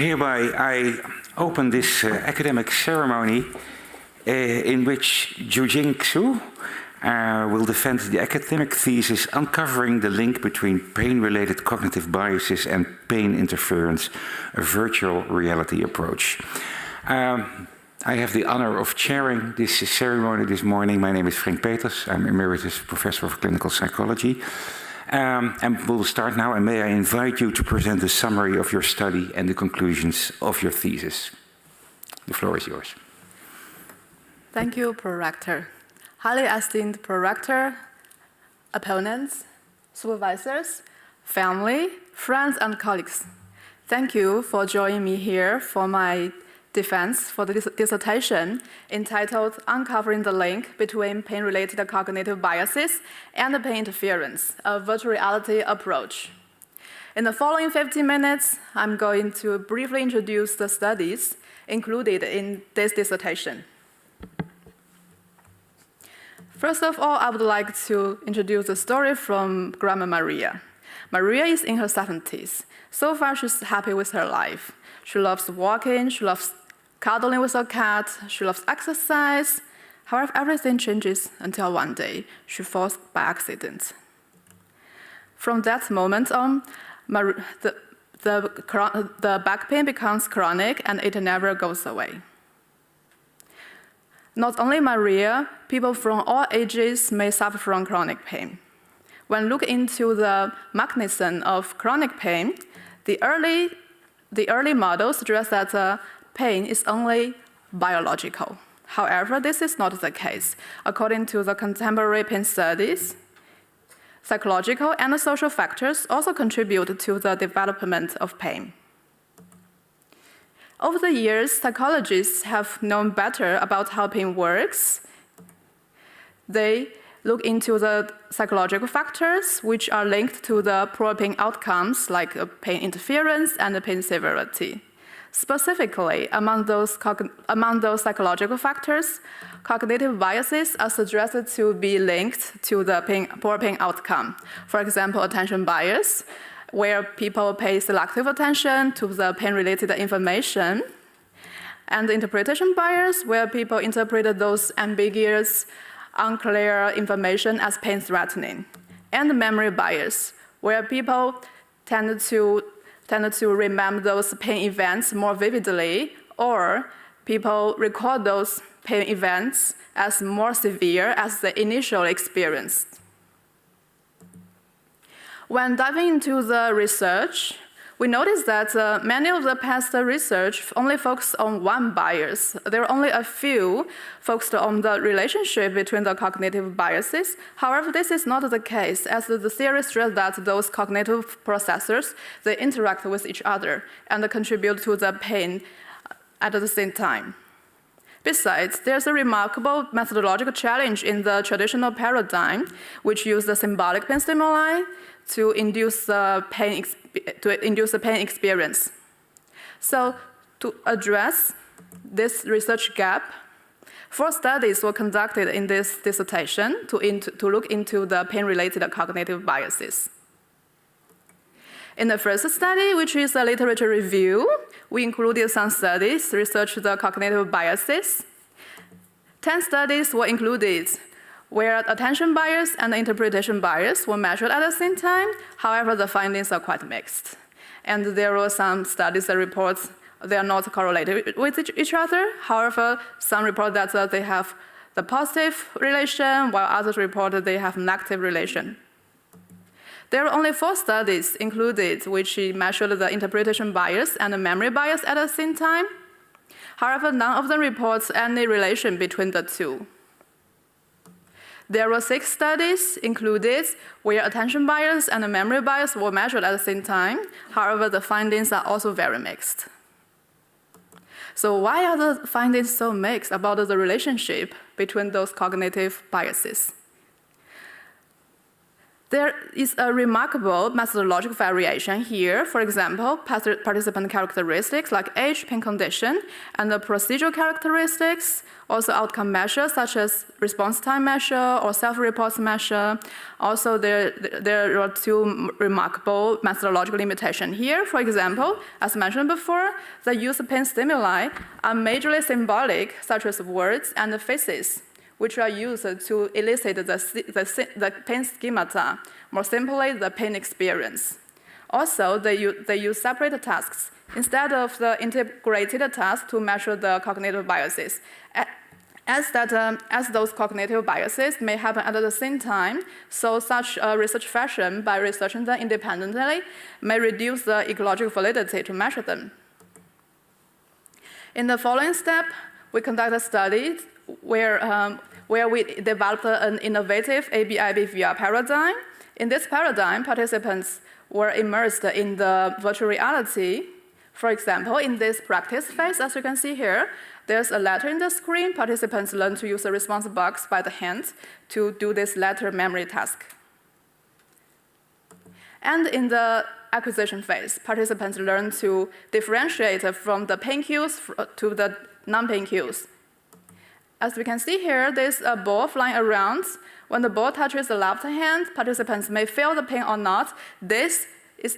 Hereby I open this academic ceremony in which Jiaojing Xu will defend the academic thesis uncovering the link between pain-related cognitive biases and pain interference, a virtual reality approach. I have the honor of chairing this ceremony this morning. My name is Frank Peters. I'm Emeritus Professor of Clinical Psychology. And we'll start now, and may I invite you to present a summary of your study and the conclusions of your thesis. The floor is yours. Thank you, Prorector. Highly esteemed Prorector, opponents, supervisors, family, friends, and colleagues. Thank you for joining me here for my defense for the dissertation entitled Uncovering the Link Between Pain-Related Cognitive Biases and Pain Interference, a Virtual Reality Approach. In the following 15 minutes, I'm going to briefly introduce the studies included in this dissertation. First of all, I would like to introduce the story from Grandma Maria. Maria is in her 70s. So far, she's happy with her life. She loves walking, she loves cuddling with her cat, she loves exercise. However, everything changes until one day she falls by accident. From that moment on, the back pain becomes chronic and it never goes away. Not only Maria, people from all ages may suffer from chronic pain. When look into the mechanism of chronic pain, the early models suggest that pain is only biological. However, this is not the case. According to the contemporary pain studies, psychological and social factors also contribute to the development of pain. Over the years, psychologists have known better about how pain works. They look into the psychological factors which are linked to the poor pain outcomes like pain interference and pain severity. Specifically, among those psychological factors, cognitive biases are suggested to be linked to the poor pain outcome. For example, attention bias, where people pay selective attention to the pain-related information, and interpretation bias, where people interpret those ambiguous, unclear information as pain-threatening, and memory bias, where people tend to remember those pain events more vividly, or people record those pain events as more severe as the initial experience. When diving into the research, we noticed that many of the past research only focused on one bias. There are only a few focused on the relationship between the cognitive biases. However, this is not the case, as the theory suggests that those cognitive processors, they interact with each other and contribute to the pain at the same time. Besides, there's a remarkable methodological challenge in the traditional paradigm, which uses the symbolic pain stimuli to induce the pain experience. So, to address this research gap, 4 studies were conducted in this dissertation to look into the pain-related cognitive biases. In the first study, which is a literature review, we included some studies research the cognitive biases. 10 studies were included, where attention bias and interpretation bias were measured at the same time. However, the findings are quite mixed. And there were some studies that report they are not correlated with each other. However, some report that they have the positive relation, while others report that they have negative relation. There are only 4 studies included which measured the interpretation bias and the memory bias at the same time. However, none of them reports any relation between the two. There were 6 studies included where attention bias and the memory bias were measured at the same time. However, the findings are also very mixed. So why are the findings so mixed about the relationship between those cognitive biases? There is a remarkable methodological variation here. For example, participant characteristics like age, pain condition, and the procedural characteristics, also outcome measures such as response time measure or self-report measure. Also, there are two remarkable methodological limitations here. For example, as mentioned before, the use of pain stimuli are majorly symbolic, such as words and faces, which are used to elicit the pain schemata, more simply, the pain experience. Also, they use separate tasks instead of the integrated task to measure the cognitive biases. As those cognitive biases may happen at the same time, so such a research fashion by researching them independently may reduce the ecological validity to measure them. In the following step, we conduct a study where we developed an innovative ABIB VR paradigm. In this paradigm, participants were immersed in the virtual reality. For example, in this practice phase, as you can see here, there's a letter in the screen. Participants learn to use the response box by the hand to do this letter memory task. And in the acquisition phase, participants learn to differentiate from the pain cues to the non-pain cues. As we can see here, there's a ball flying around. When the ball touches the left hand, participants may feel the pain or not. This is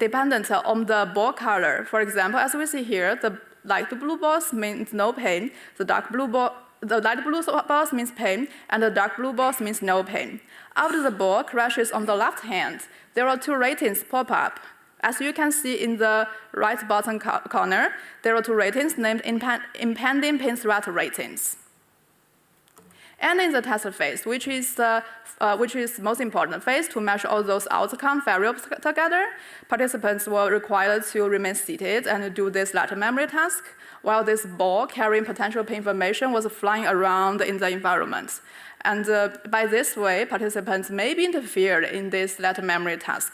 dependent on the ball color. For example, as we see here, the light blue balls means no pain, the light blue balls means pain, and the dark blue balls means no pain. After the ball crashes on the left hand, there are two ratings pop up. As you can see in the right bottom corner, there are two ratings named impending pain threat ratings. And in the test phase, which is most important phase to measure all those outcome variables together, participants were required to remain seated and do this letter memory task, while this ball carrying potential pain information was flying around in the environment. And by this way, participants may be interfered in this letter memory task.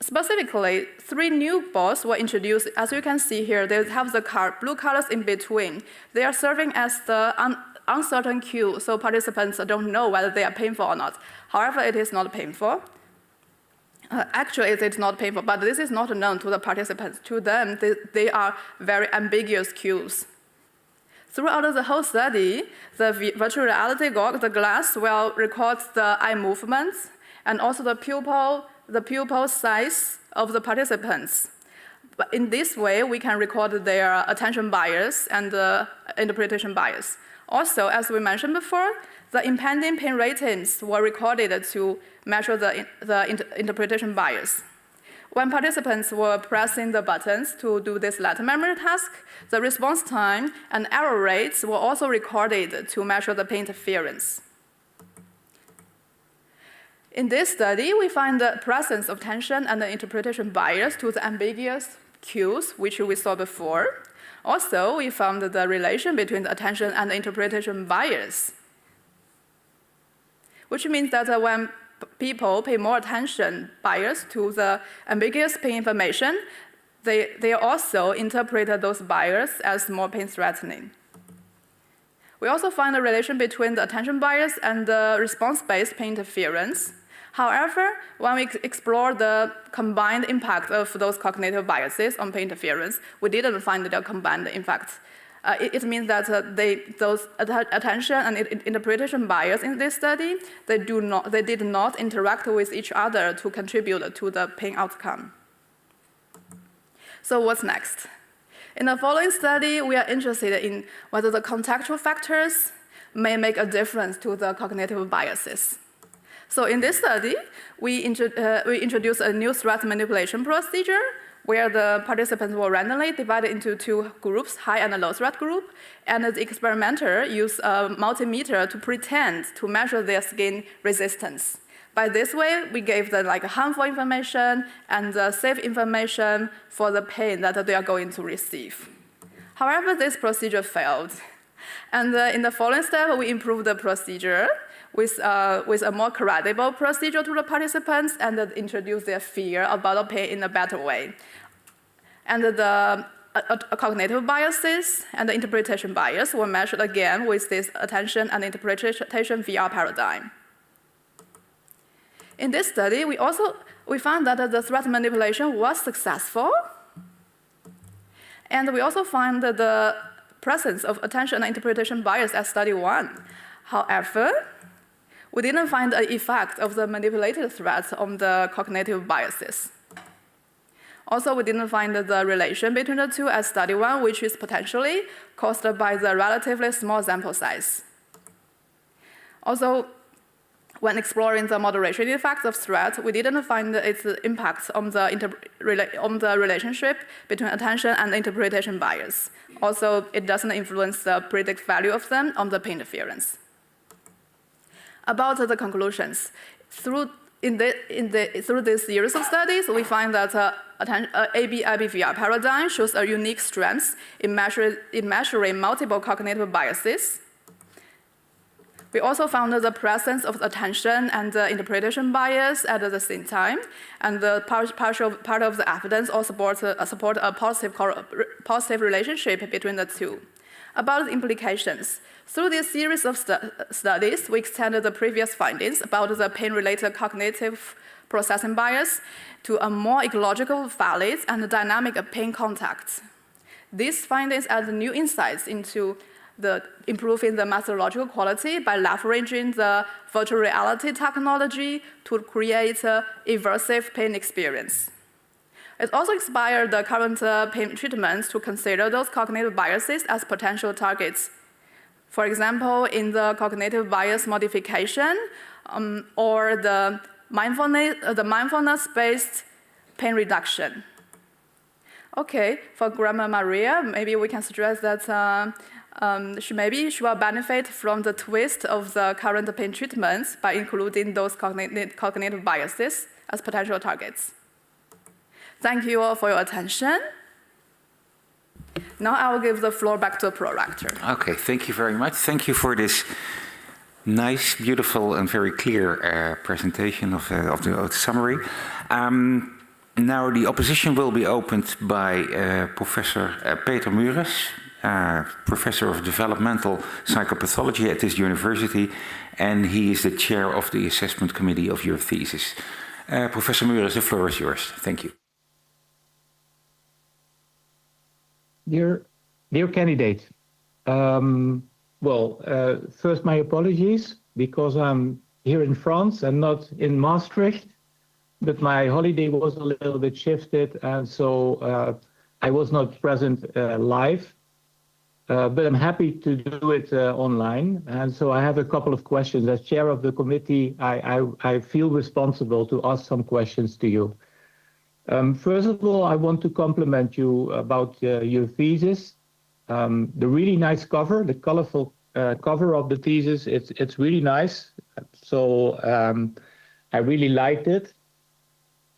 Specifically, 3 new balls were introduced. As you can see here, they have the blue colors in between. They are serving as the uncertain cue, so participants don't know whether they are painful or not. However, it is not painful. Actually, it's not painful, but this is not known to the participants. To them, they are very ambiguous cues. Throughout the whole study, the virtual reality goggle, the glass, will record the eye movements and also the pupil size of the participants. But in this way, we can record their attention bias and interpretation bias. Also, as we mentioned before, the impending pain ratings were recorded to measure the interpretation bias. When participants were pressing the buttons to do this letter memory task, the response time and error rates were also recorded to measure the pain interference. In this study, we find the presence of tension and the interpretation bias to the ambiguous cues, which we saw before. Also, we found the relation between the attention and the interpretation bias, which means that when people pay more attention bias to the ambiguous pain information, they also interpret those bias as more pain-threatening. We also find a relation between the attention bias and the response-based pain interference. However, when we explore the combined impact of those cognitive biases on pain interference, we didn't find the combined impact. It means that those attention and interpretation bias in this study, they did not interact with each other to contribute to the pain outcome. So what's next? In the following study, we are interested in whether the contextual factors may make a difference to the cognitive biases. So in this study, we introduced a new threat manipulation procedure where the participants were randomly divided into 2 groups, high and low threat group, and the experimenter used a multimeter to pretend to measure their skin resistance. By this way, we gave them harmful information and safe information for the pain that they are going to receive. However, this procedure failed. And in the following step, we improved the procedure with a more credible procedure to the participants and introduced their fear about the pain in a better way. And the cognitive biases and the interpretation bias were measured again with this attention and interpretation VR paradigm. In this study, we found that the threat manipulation was successful. And we also find the presence of attention and interpretation bias at study 1. However, we didn't find an effect of the manipulated threats on the cognitive biases. Also, we didn't find the relation between the two at study 1, which is potentially caused by the relatively small sample size. Also, when exploring the moderation effects of threat, we didn't find its impact on the relationship between attention and interpretation bias. Also, it doesn't influence the predict value of them on the p interference. About the conclusions, through this series of studies, we find that AB-IBVR paradigm shows a unique strength in measuring multiple cognitive biases. We also found the presence of attention and interpretation bias at the same time, and the part of the evidence also support a positive relationship between the two. About the implications, through this series of studies, we extended the previous findings about the pain-related cognitive processing bias to a more ecological, valid, and dynamic pain contact. These findings add new insights into improving the methodological quality by leveraging the virtual reality technology to create an immersive pain experience. It also inspired the current pain treatments to consider those cognitive biases as potential targets. For example, in the cognitive bias modification or the mindfulness-based pain reduction. Okay, for Grandma Maria, maybe we can suggest that she will benefit from the twist of the current pain treatments by including those cognitive biases as potential targets. Thank you all for your attention. Now I will give the floor back to the prorector. Okay, thank you very much. Thank you for this nice, beautiful, and very clear presentation of the summary. Now the opposition will be opened by Professor Peter Mures, Professor of Developmental Psychopathology at this university, and he is the chair of the assessment committee of your thesis. Professor Mures, the floor is yours. Thank you. Dear candidate, first my apologies because I'm here in France and not in Maastricht, but my holiday was a little bit shifted, and so I was not present live. But I'm happy to do it online, and so I have a couple of questions. As chair of the committee, I feel responsible to ask some questions to you. First of all, I want to compliment you about your thesis. The really nice cover, the colorful cover of the thesis, it's really nice. So I really liked it.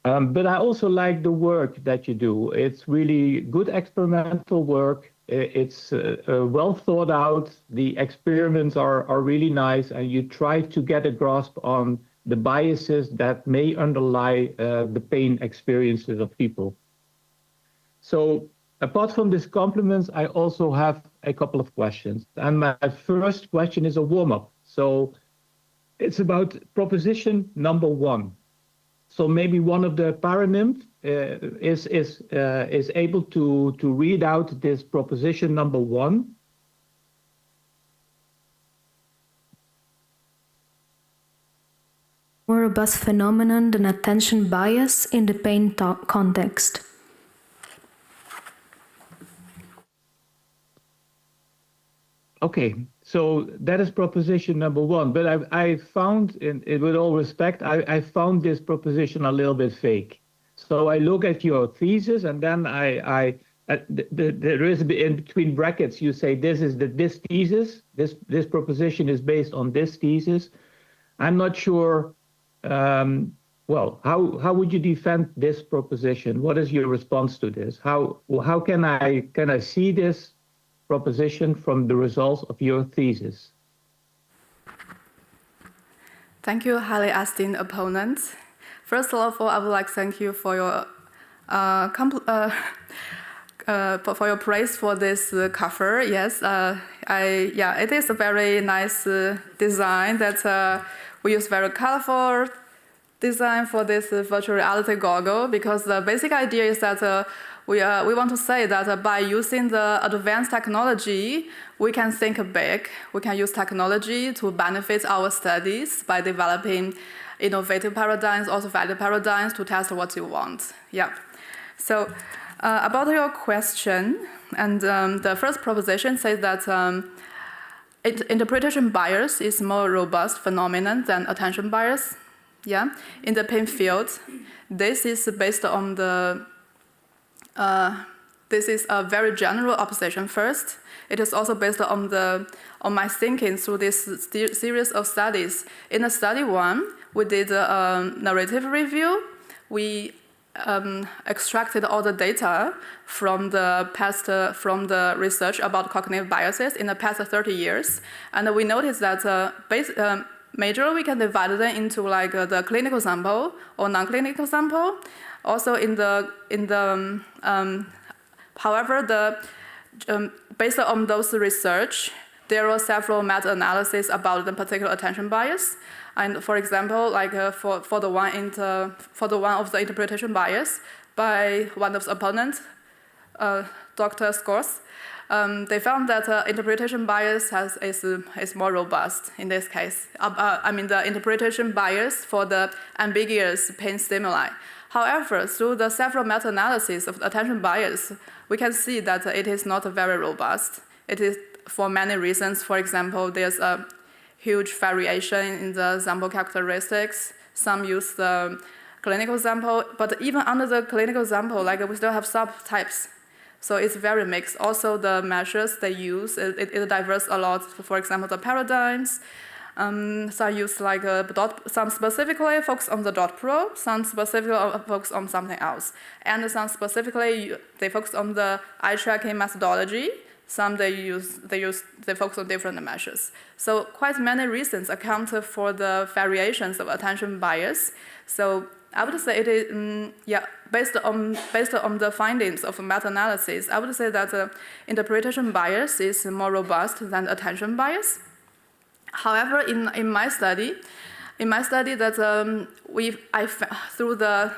But I also like the work that you do. It's really good experimental work. It's well thought out. The experiments are really nice, and you try to get a grasp on the biases that may underlie the pain experiences of people. So apart from these compliments, I also have a couple of questions. And my first question is a warm-up. So it's about proposition number 1. So maybe one of the paranymphs is able to read out this proposition number 1. More robust phenomenon than attention bias in the pain context. Okay, so that is proposition number 1. But I found, with all respect, I found this proposition a little bit fake. So I look at your thesis, and then there is in between brackets, you say this is this thesis. This proposition is based on this thesis. I'm not sure. How would you defend this proposition? What is your response to this? How can I see this proposition from the results of your thesis? Thank you, highly esteemed opponent. First of all, I would like to thank you for your praise for this cover. Yes, it is a very nice design that we use very colorful design for this virtual reality goggle because the basic idea is that we want to say that by using the advanced technology, we can think big. We can use technology to benefit our studies by developing innovative paradigms, also valid paradigms to test what you want. Yeah. So about your question, and the first proposition says that interpretation bias is more robust phenomenon than attention bias. Yeah. In the pain field, this is based on the this is a very general observation first. It is also based on my thinking through this series of studies. In the study 1, we did a narrative review. We extracted all the data from the past, from the research about cognitive biases in the past 30 years, and we noticed that majorly we can divide them into like the clinical sample or non-clinical sample. Also however, based on those research, there were several meta-analyses about the particular attention bias. And for example, like for the one of the interpretation bias by one of the opponents, Dr. Scores, they found that interpretation bias is more robust in this case. I mean, the interpretation bias for the ambiguous pain stimuli. However, through the several meta-analyses of attention bias, we can see that it is not very robust. It is for many reasons. For example, there's a huge variation in the sample characteristics. Some use the clinical sample, but even under the clinical sample, like we still have subtypes. So it's very mixed. Also, the measures they use, it diverse a lot. For example, the paradigms. Some use like some specifically focus on the dot pro, some specifically focus on something else, and some specifically they focus on the eye tracking methodology. Some they focus on different measures. So quite many reasons account for the variations of attention bias. So I would say it is based on the findings of meta-analysis. I would say that interpretation bias is more robust than attention bias. However, in my study that through the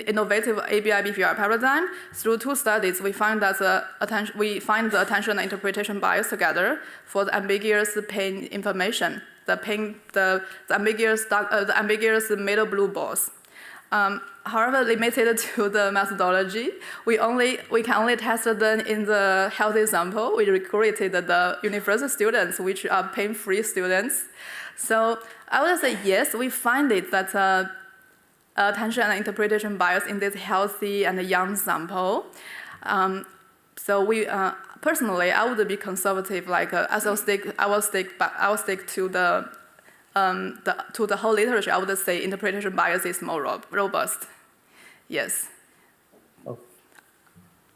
innovative ABI-BVR paradigm, through 2 studies, we find that we find the attention and interpretation bias together for the ambiguous pain information, the ambiguous middle blue balls. However, limited to the methodology, we can only test them in the healthy sample. We recruited the university students, which are pain-free students. So I would say yes, we find it that attention and interpretation bias in this healthy and young sample. So we personally, I would be conservative. Like I will stick to the whole literature. I would say interpretation bias is more robust. Yes.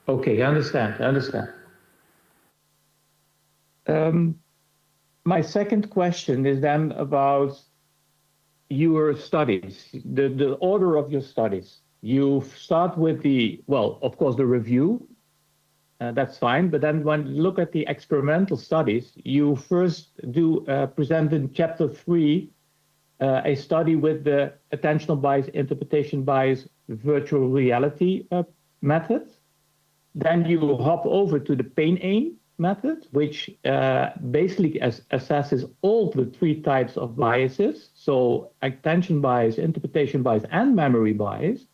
Okay, I understand. My second question is then about your studies, the order of your studies. You start with of course, the review. That's fine, but then when you look at the experimental studies, you first do present in chapter 3 a study with the attentional bias, interpretation bias, virtual reality method. Then you hop over to the pain aim method, which basically assesses all the 3 types of biases, so attention bias, interpretation bias, and memory bias.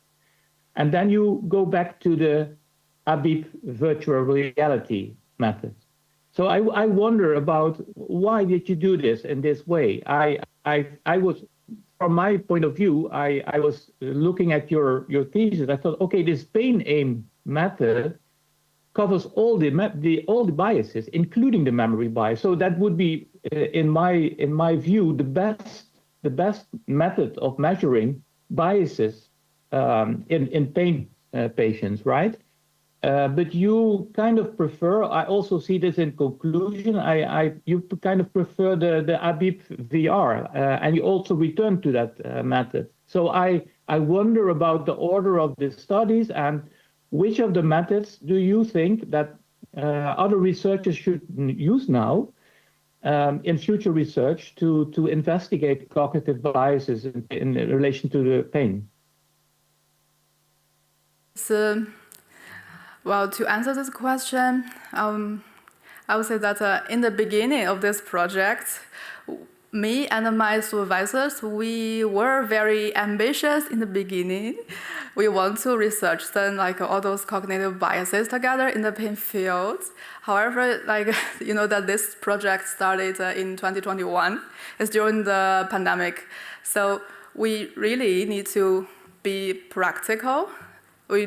And then you go back to the ABIP virtual reality method. So I wonder about why did you do this in this way? I was, from my point of view, I was looking at your thesis. I thought, okay, this pain aim method covers all the biases, including the memory bias. So that would be, in my view, the best method of measuring biases in pain patients, right? But you kind of prefer, I also see this in conclusion, you kind of prefer the ABIP VR, and you also return to that method. So I wonder about the order of the studies, and which of the methods do you think that other researchers should use now in future research to investigate cognitive biases in relation to the pain? So, well, to answer this question, I would say that in the beginning of this project, me and my supervisors, we were very ambitious in the beginning. We want to research then all those cognitive biases together in the pain field. However, you know that this project started in 2021. It's during the pandemic. So we really need to be practical. We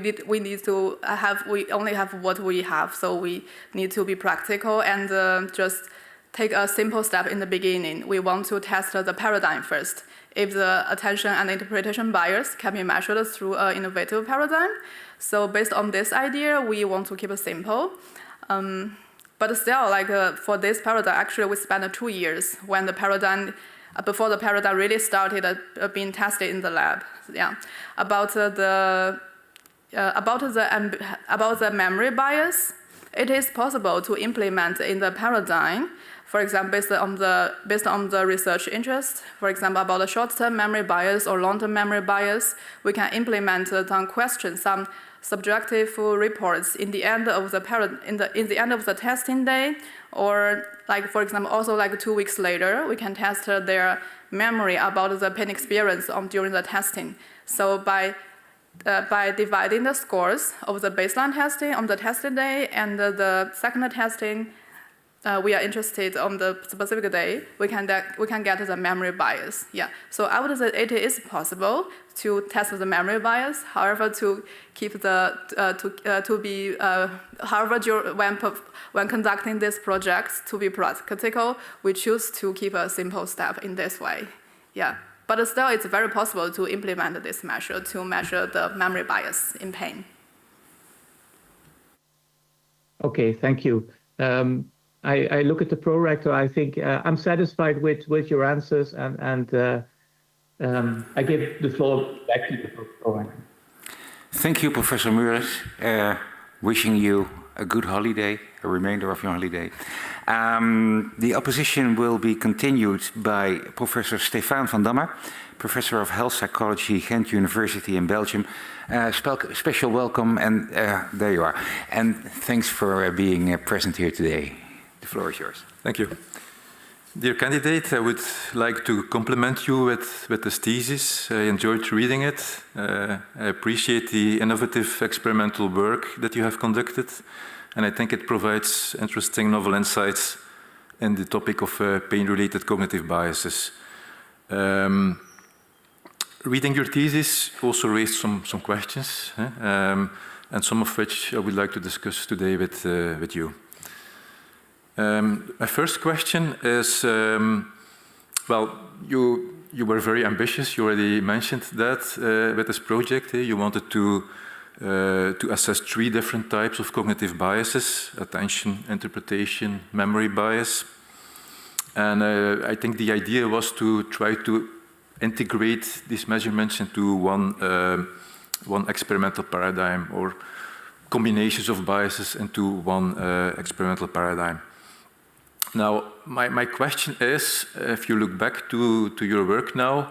only have what we have, so we need to be practical and just take a simple step in the beginning. We want to test the paradigm first. If the attention and interpretation bias can be measured through an innovative paradigm. So based on this idea, we want to keep it simple. But still, for this paradigm, actually we spent 2 years when the paradigm, before the paradigm really started being tested in the lab. Yeah, about the memory bias, it is possible to implement in the paradigm. For example, based on the research interest, for example, about the short-term memory bias or long-term memory bias, we can implement some questions, some subjective reports in the end of the end of the testing day, or for example, also 2 weeks later, we can test their memory about the pain experience during the testing. So by dividing the scores of the baseline testing on the testing day and the second testing, we are interested on the specific day, we can get the memory bias. Yeah. So I would say it is possible to test the memory bias. However, to keep when conducting this project to be practical, we choose to keep a simple step in this way. Yeah. But still, it's very possible to implement this measure to measure the memory bias in pain. Okay, thank you. I look at the prorector. I think I'm satisfied with your answers, and I give the floor back to the prorector. Thank you, Professor Mures. Wishing you a good holiday, a remainder of your holiday. The opposition will be continued by Professor Stefaan van Damme, Professor of Health Psychology, Ghent University in Belgium. Special welcome, and there you are. And thanks for being present here today. The floor is yours. Thank you. Dear candidate, I would like to compliment you with this thesis. I enjoyed reading it. I appreciate the innovative experimental work that you have conducted, and I think it provides interesting novel insights in the topic of pain-related cognitive biases. Reading your thesis also raised some questions, and some of which I would like to discuss today with you. My first question is, well, you were very ambitious. You already mentioned that with this project. You wanted to assess 3 different types of cognitive biases: attention, interpretation, memory bias. And I think the idea was to try to integrate these measurements into one experimental paradigm, or combinations of biases into one experimental paradigm. Now, my question is, if you look back to your work now,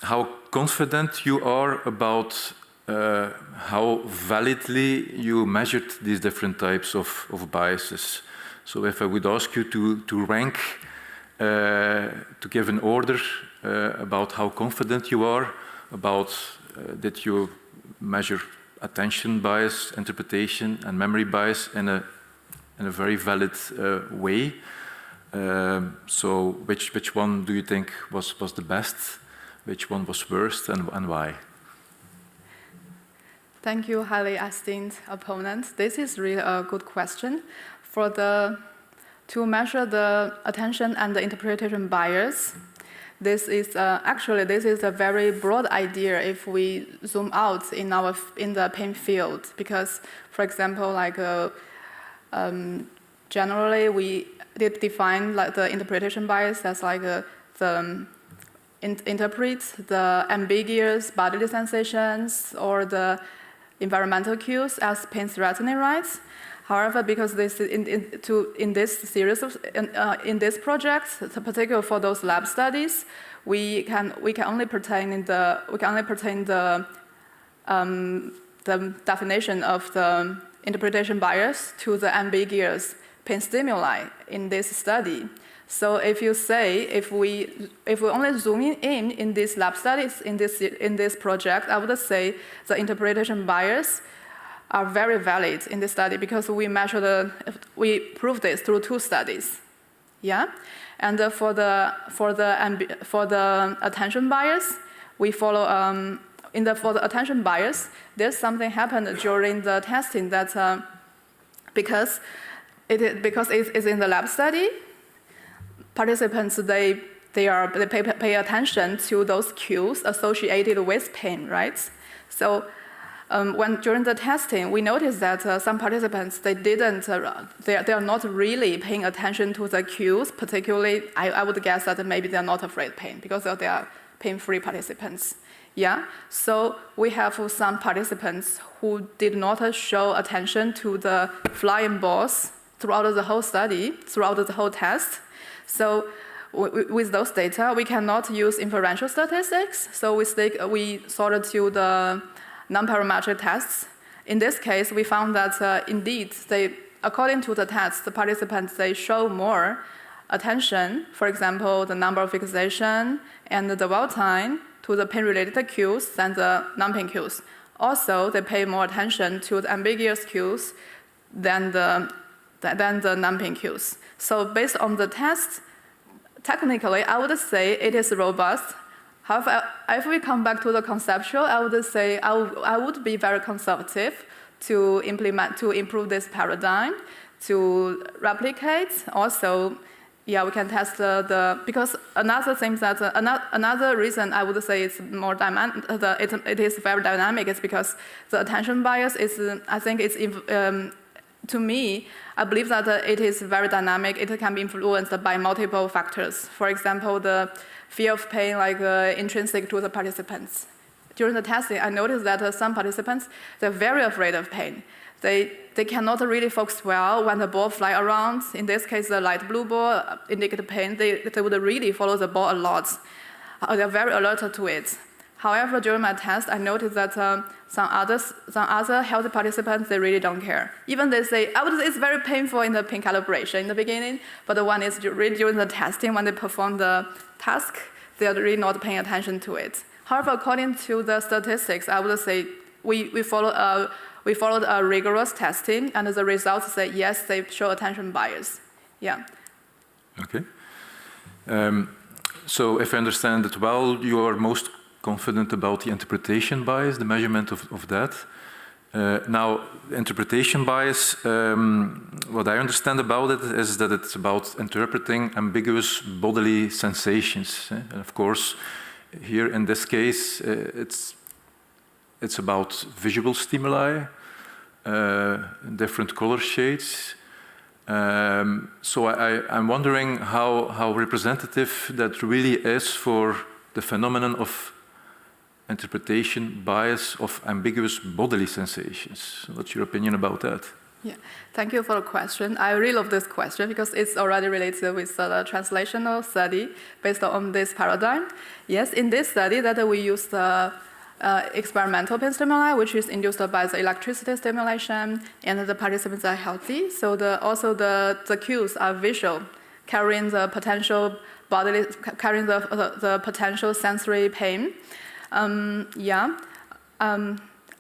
how confident you are about how validly you measured these different types of biases. So if I would ask you to rank, to give an order about how confident you are about did you measure attention bias, interpretation, and memory bias in a very valid way. So which one do you think was the best? Which one was worst, and why? Thank you, highly esteemed opponent. This is really a good question. To measure the attention and the interpretation bias, this is a very broad idea if we zoom out in the pain field, because, for example, generally we did define the interpretation bias as interpret the ambiguous bodily sensations or the environmental cues as pain-threatening, right? However, because this in this series of in this project, particularly for those lab studies, we can only pertain the definition of the interpretation bias to the ambiguous pain stimuli in this study. So if you say if we only zoom in these lab studies in this project, I would say the interpretation bias are very valid in this study because we proved this through 2 studies, yeah. And for the attention bias, we follow for the attention bias, there's something happened during the testing that because it's in the lab study, participants they pay attention to those cues associated with pain, right? So during the testing, we noticed that some participants they are not really paying attention to the cues. Particularly, I would guess that maybe they are not afraid of pain because they are pain-free participants. Yeah. So we have some participants who did not show attention to the flying balls throughout the whole study, throughout the whole test. So with those data, we cannot use inferential statistics. So we sorted to the non-parametric tests. In this case, we found that indeed, according to the test, the participants, they show more attention, for example, the number of fixation and the dwell time to the pain-related cues than the non-pain cues. Also, they pay more attention to the ambiguous cues than the non-pain cues. So based on the test, technically, I would say it is robust. However, if we come back to the conceptual, I would say I would be very conservative to improve this paradigm, to replicate. Also, yeah, we can test because another thing that another reason I would say it's more dynamic. It is very dynamic is because the attention bias is. I think it's to me. I believe that it is very dynamic. It can be influenced by multiple factors. For example, the fear of pain, intrinsic to the participants. During the testing, I noticed that some participants, they're very afraid of pain. They cannot really focus well when the ball fly around. In this case, the light blue ball indicates pain. They would really follow the ball a lot. They're very alert to it. However, during my test, I noticed that some other healthy participants, they really don't care. Even they say, it's very painful in the pain calibration in the beginning, but the one is really during the testing, when they perform the task, they are really not paying attention to it. However, according to the statistics, I would say we followed a rigorous testing, and the results say yes, they show attention bias. Yeah. Okay. So if I understand it well, you are most confident about the interpretation bias, the measurement of that. Now, interpretation bias, what I understand about it is that it's about interpreting ambiguous bodily sensations. And of course, here in this case, it's about visual stimuli, different color shades. So I'm wondering how representative that really is for the phenomenon of interpretation bias of ambiguous bodily sensations. What's your opinion about that? Yeah, thank you for the question. I really love this question because it's already related with the translational study based on this paradigm. Yes, in this study that we use the experimental pain stimuli, which is induced by the electricity stimulation, and the participants are healthy. So also the cues are visual, carrying the potential bodily, carrying the potential sensory pain.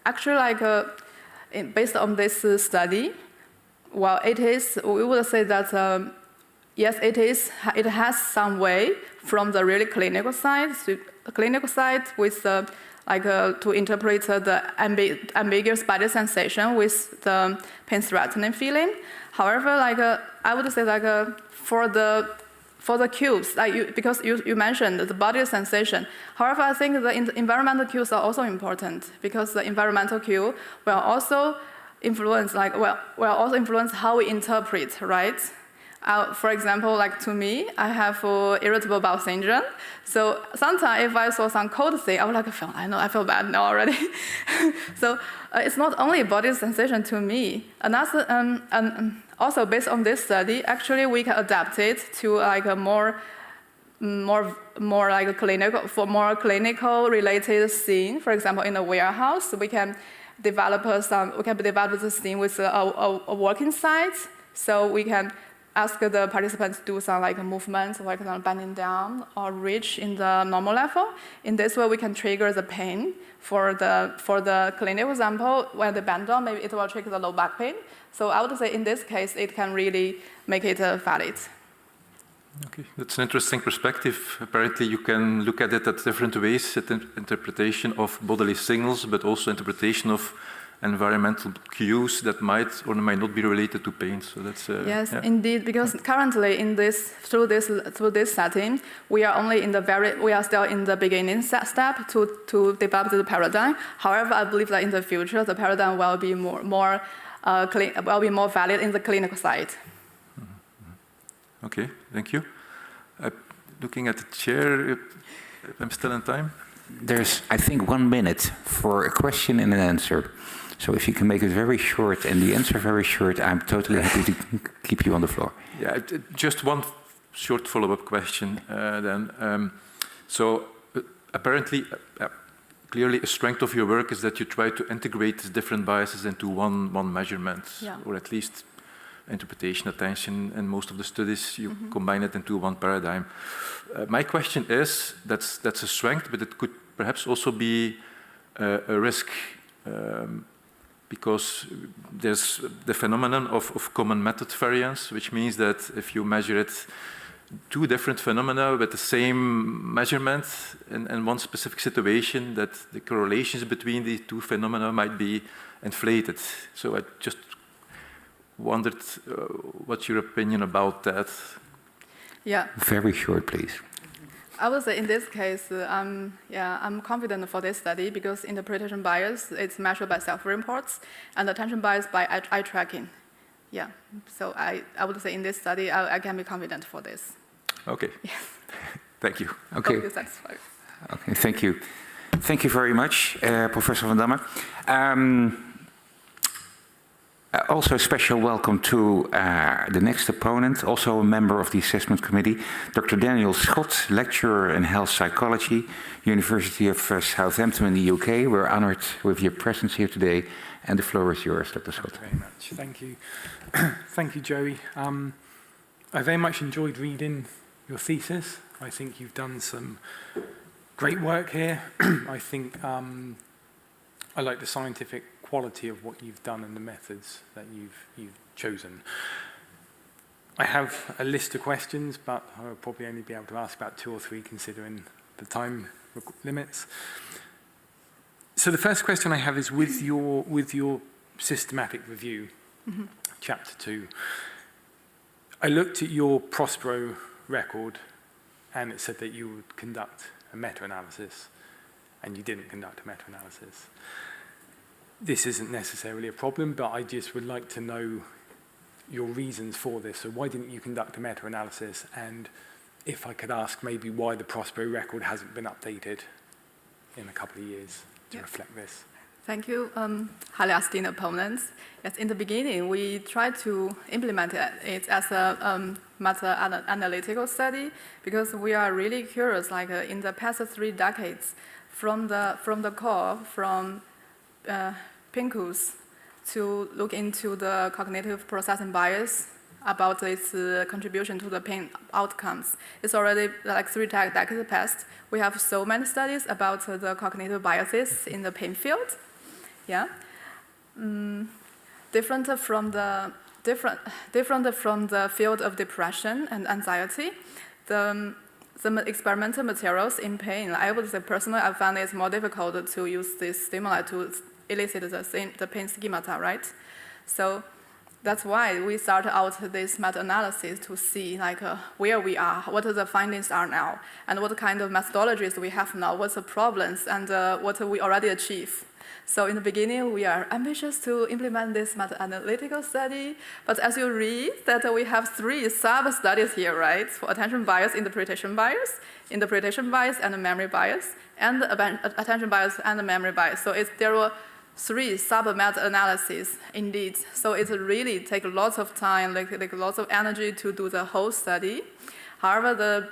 Actually, based on this study, well, we would say that yes, it has some way from the really clinical side with to interpret the ambiguous body sensation with the pain-threatening feeling. However, I would say for the cues, because you mentioned the body sensation. However, I think the environmental cues are also important because the environmental cue will also influence how we interpret, right? For example, like to me, I have irritable bowel syndrome. So sometimes if I saw some cold thing, I would like, I feel bad now already. So it's not only body sensation to me. Another, also based on this study, actually we can adapt it to like a more like a clinical related scene. For example, in a warehouse, we can develop the scene with a working site. So we can ask the participants to do some like movements, like bending down or reach in the normal level. In this way, we can trigger the pain. For the clinical example, when they bend down, maybe it will trigger the low back pain. So I would say in this case, it can really make it valid. Okay, that's an interesting perspective. Apparently, you can look at it at different ways, at interpretation of bodily signals, but also interpretation of environmental cues that might or might not be related to pain. So that's yes, yeah. Indeed. Because currently, through this setting, we are still in the beginning step to develop the paradigm. However, I believe that in the future, the paradigm will be more valid in the clinical side. Okay, thank you. Looking at the chair, if I'm still in time. There's, I think, 1 minute for a question and an answer. So if you can make it very short and the answer very short, I'm totally happy to keep you on the floor. Yeah, just one short follow-up question then. So apparently, clearly a strength of your work is that you try to integrate different biases into one measurement, yeah. Or at least interpretation, attention, and most of the studies, you combine it into one paradigm. My question is, that's a strength, but it could perhaps also be a risk, because there's the phenomenon of common method variance, which means that if you measure it, two different phenomena with the same measurement in one specific situation, that the correlations between the two phenomena might be inflated. So I just wondered what's your opinion about that? Yeah. Very short, please. I would say in this case, I'm confident for this study because interpretation bias is measured by self-reports and attention bias by eye tracking. Yeah, so I would say in this study, I can be confident for this. Okay. Yes. Thank you. Okay. Hope you're satisfied. Okay, thank you. Thank you very much, Professor Van Damme. Also a special welcome to the next opponent, also a member of the assessment committee, Dr. Daniel Schott, lecturer in health psychology, University of Southampton in the UK. We're honored with your presence here today, and the floor is yours, Dr. Schott. Thank you very much. Thank you. Thank you, Joey. I very much enjoyed reading your thesis. I think you've done some great work here. I think I like the scientific quality of what you've done and the methods that you've chosen. I have a list of questions, but I'll probably only be able to ask about 2 or 3 considering the time limits. So the first question I have is with your systematic review, chapter 2. I looked at your Prospero record and it said that you would conduct a meta-analysis and you didn't conduct a meta-analysis. This isn't necessarily a problem, but I just would like to know your reasons for this. So why didn't you conduct a meta-analysis? And if I could ask maybe why the Prospero record hasn't been updated in a couple of years to reflect this. Thank you, highly esteemed opponents. Yes, in the beginning, we tried to implement it as a meta-analytical study because we are really curious, like in the past 3 decades, from the call from Pincus to look into the cognitive processing bias about its contribution to the pain outcomes. It's already like 3 decades past. We have so many studies about the cognitive biases in the pain field. Yeah, different from the field of depression and anxiety. The experimental materials in pain, I would say personally, I found it's more difficult to use this stimuli to elicit the pain schemata, right? So that's why we start out this meta-analysis to see like where we are, what the findings are now, and what kind of methodologies we have now, what's the problems, and what we already achieve. So in the beginning, we are ambitious to implement this meta-analytical study, but as you read that we have 3 sub-studies here, right? For attention bias, interpretation bias, and memory bias, and attention bias and memory bias. So there were 3 sub-meta-analyses indeed. So it really takes lots of time, like lots of energy to do the whole study. However,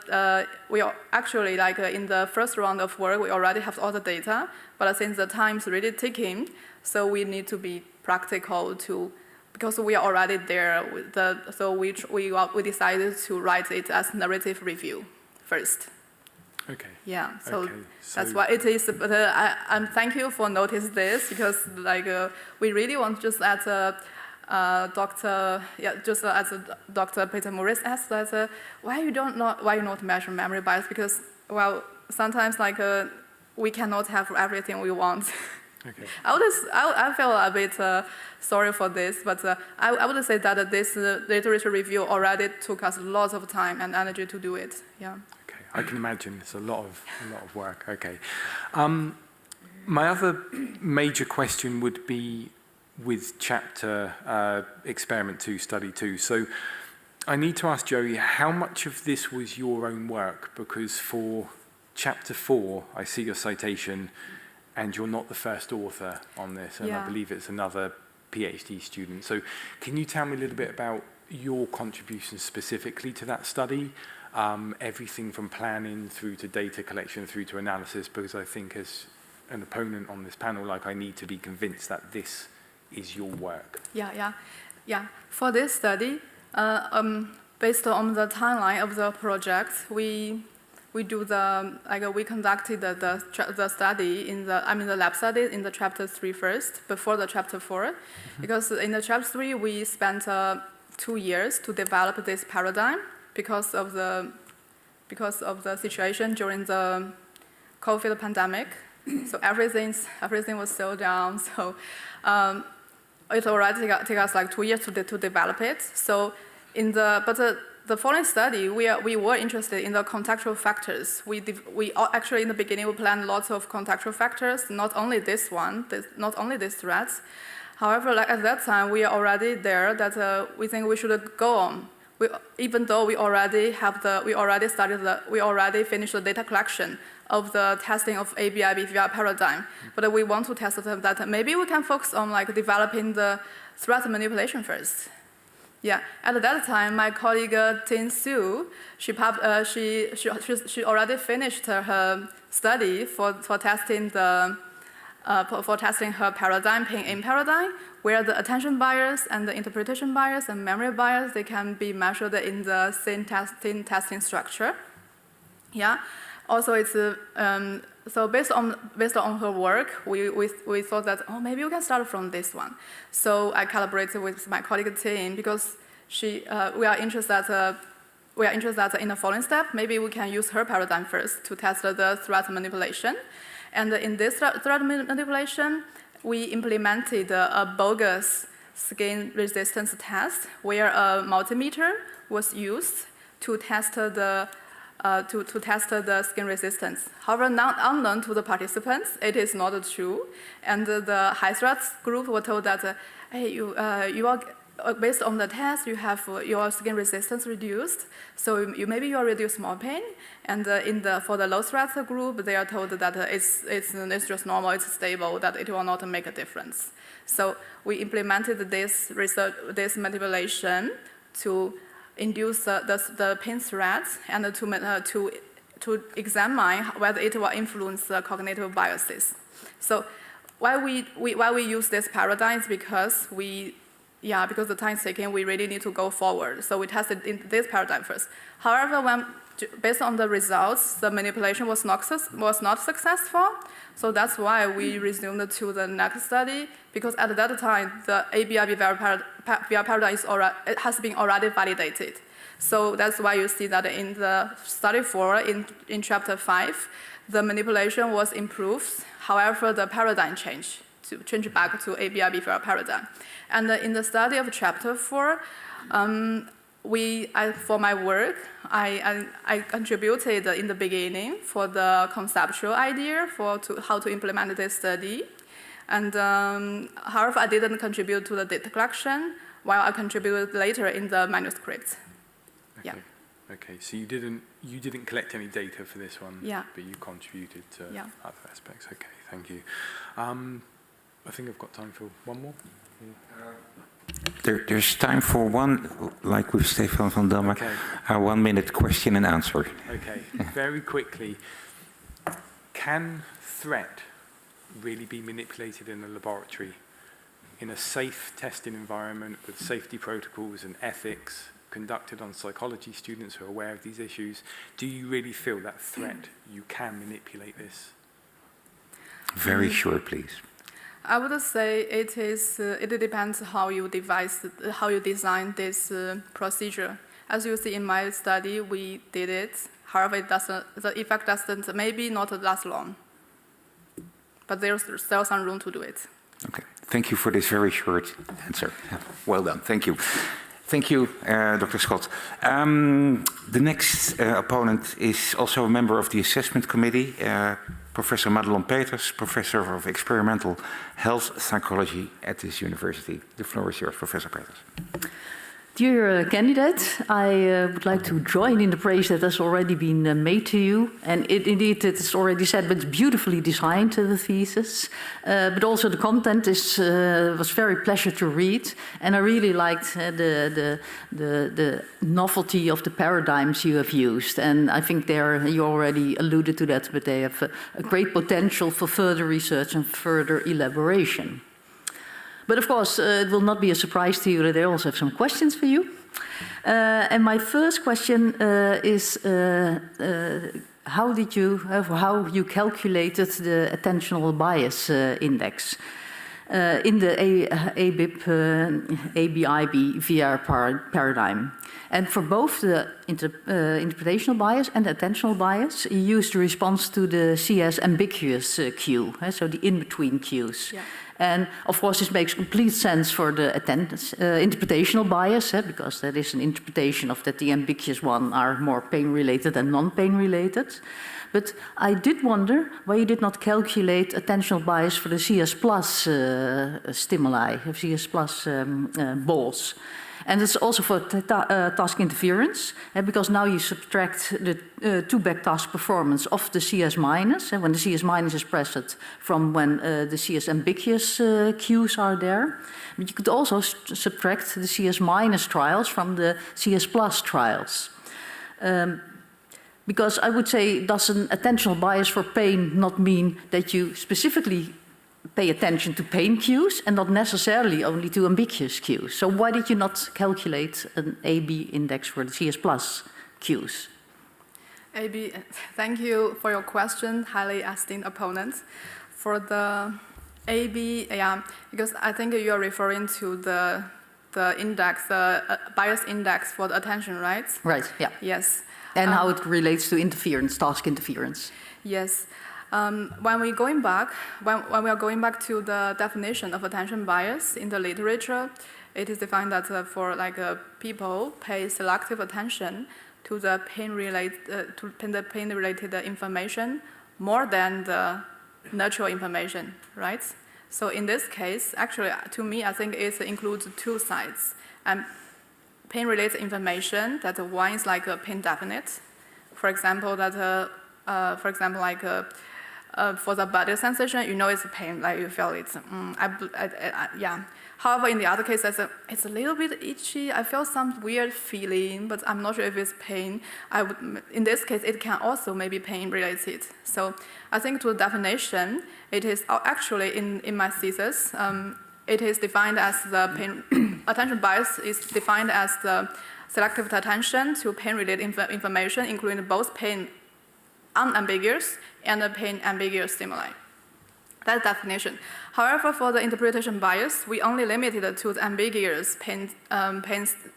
we are actually in the first round of work, we already have all the data, but since the time is really ticking, so we need to be practical because we are already there. So we decided to write it as narrative review first. Okay. Yeah, so, okay. That's why it is. But thank you for noticing this, because we really want, just as Dr. Peter Morris asked that why you not measure memory bias, because well sometimes we cannot have everything we want. Okay. I feel a bit sorry for this, but I would say that this literature review already took us lots of time and energy to do it. Yeah. Okay, I can imagine it's a lot of work. Okay. My other major question would be with chapter experiment 2, study 2. So I need to ask Joey, how much of this was your own work? Because for chapter 4, I see your citation, and you're not the first author on this, and yeah. I believe it's another PhD student. So can you tell me a little bit about your contribution specifically to that study? Everything from planning through to data collection through to analysis, because I think as an opponent on this panel, I need to be convinced that this is your work. Yeah. For this study, based on the timeline of the project, we conducted the study the lab study in the chapter 3 first, before the chapter 4, because in the chapter 3 we spent 2 years to develop this paradigm because of the situation during the COVID pandemic. So everything was slowed down. So it already took us 2 years to develop it. So the following study, we were interested in the contextual factors. We actually in the beginning we planned lots of contextual factors, not only this one, not only this threat. However, at that time we are already there that we think we should go on. Even though we already finished the data collection of the testing of ABIB VR paradigm, but we want to test that maybe we can focus on developing the threat manipulation first. Yeah, at that time, my colleague Ting Xu, she already finished her study for testing her paradigm, pin-in paradigm, where the attention bias and the interpretation bias and memory bias, they can be measured in the same testing structure. Yeah. Also, it's so based on her work, we thought that maybe we can start from this one. So I collaborated with my colleague team because we are interested in the following step. Maybe we can use her paradigm first to test the threat manipulation, and in this threat manipulation, we implemented a bogus skin resistance test where a multimeter was used to test the skin resistance. However, not unknown to the participants, it is not true. And the high threat group were told that, hey, you are based on the test, you have your skin resistance reduced, so maybe you reduce more pain. And for the low threat group, they are told that it's just normal, it's stable, that it will not make a difference. So we implemented this manipulation to induce the pain threats and to examine whether it will influence the cognitive biases. So why we use this paradigm is because because the time is taken, we really need to go forward. So we tested in this paradigm first. However, based on the results, the manipulation was not successful. So that's why we resumed to the next study, because at that time, the ABIB VR paradigm has been already validated. So that's why you see that in the study 4, in chapter 5, the manipulation was improved. However, the paradigm changed to change back to ABI-BVR paradigm. And in the study of chapter 4, for my work, I contributed in the beginning for the conceptual idea how to implement this study. And however, I didn't contribute to the data collection, while I contributed later in the manuscript. Okay. Yeah. Okay, so you didn't collect any data for this one, yeah. but you contributed to other aspects. Okay, thank you. I think I've got time for one more. There's time for one, like with Stefan van Damme, Okay. 1 minute question and answer. Okay, very quickly. Can threat really be manipulated in the laboratory in a safe testing environment with safety protocols and ethics conducted on psychology students who are aware of these issues? Do you really feel that threat, you can manipulate this? Very short, please. I would say it depends how you design this procedure. As you see in my study, we did it. However, the effect doesn't, maybe not last long. But there's still some room to do it. Okay. Thank you for this very short answer. Well done. Thank you. Thank you, Dr. Scott. The next opponent is also a member of the assessment committee, Professor Madelon Peters, Professor of Experimental Health Psychology at this university. The floor is yours, Professor Peters. Dear candidate, I would like to join in the praise that has already been made to you. And indeed, it's already said, but it's beautifully designed, the thesis. But also the content was very pleasant to read. And I really liked the novelty of the paradigms you have used. And I think you already alluded to that, but they have a great potential for further research and further elaboration. But of course, it will not be a surprise to you that I also have some questions for you. And my first question is how you calculated the attentional bias index in the ABI-BVR paradigm. And for both the interpretational bias and the attentional bias, you used the response to the CS ambiguous cue, so the in-between cues. Yeah. And of course, this makes complete sense for the interpretational bias, because that is an interpretation of that the ambiguous one are more pain-related than non-pain-related. But I did wonder why you did not calculate attentional bias for the CS plus stimuli, CS plus balls. And it's also for task interference, because now you subtract the two-back task performance of the CS minus, when the CS minus is present, from when the CS ambiguous cues are there. But you could also subtract the CS minus trials from the CS plus trials. Because I would say, does an attentional bias for pain not mean that you specifically pay attention to pain cues and not necessarily only to ambiguous cues? So why did you not calculate an AB index for the CS plus cues? Thank you for your question, highly esteemed opponent. For the AB, because I think you are referring to the index, the bias index for the attention, right? Right, yeah. Yes. And how it relates to interference, task interference. Yes. When we are going back to the definition of attention bias in the literature, it is defined that people pay selective attention to the pain-related information more than the natural information, right? So in this case, actually, to me, I think it includes two sides. And pain-related information, that one is like a pain definite. For example, for the body sensation, you know it's pain, like you feel it. Yeah. However, in the other case, it's a little bit itchy. I feel some weird feeling, but I'm not sure if it's pain. In this case, it can also maybe pain related. So I think to the definition, it is actually in my thesis, it is defined as the pain attention bias is defined as the selective attention to pain-related information, including both pain unambiguous and the pain ambiguous stimuli. That's definition. However, for the interpretation bias, we only limited it to the ambiguous pain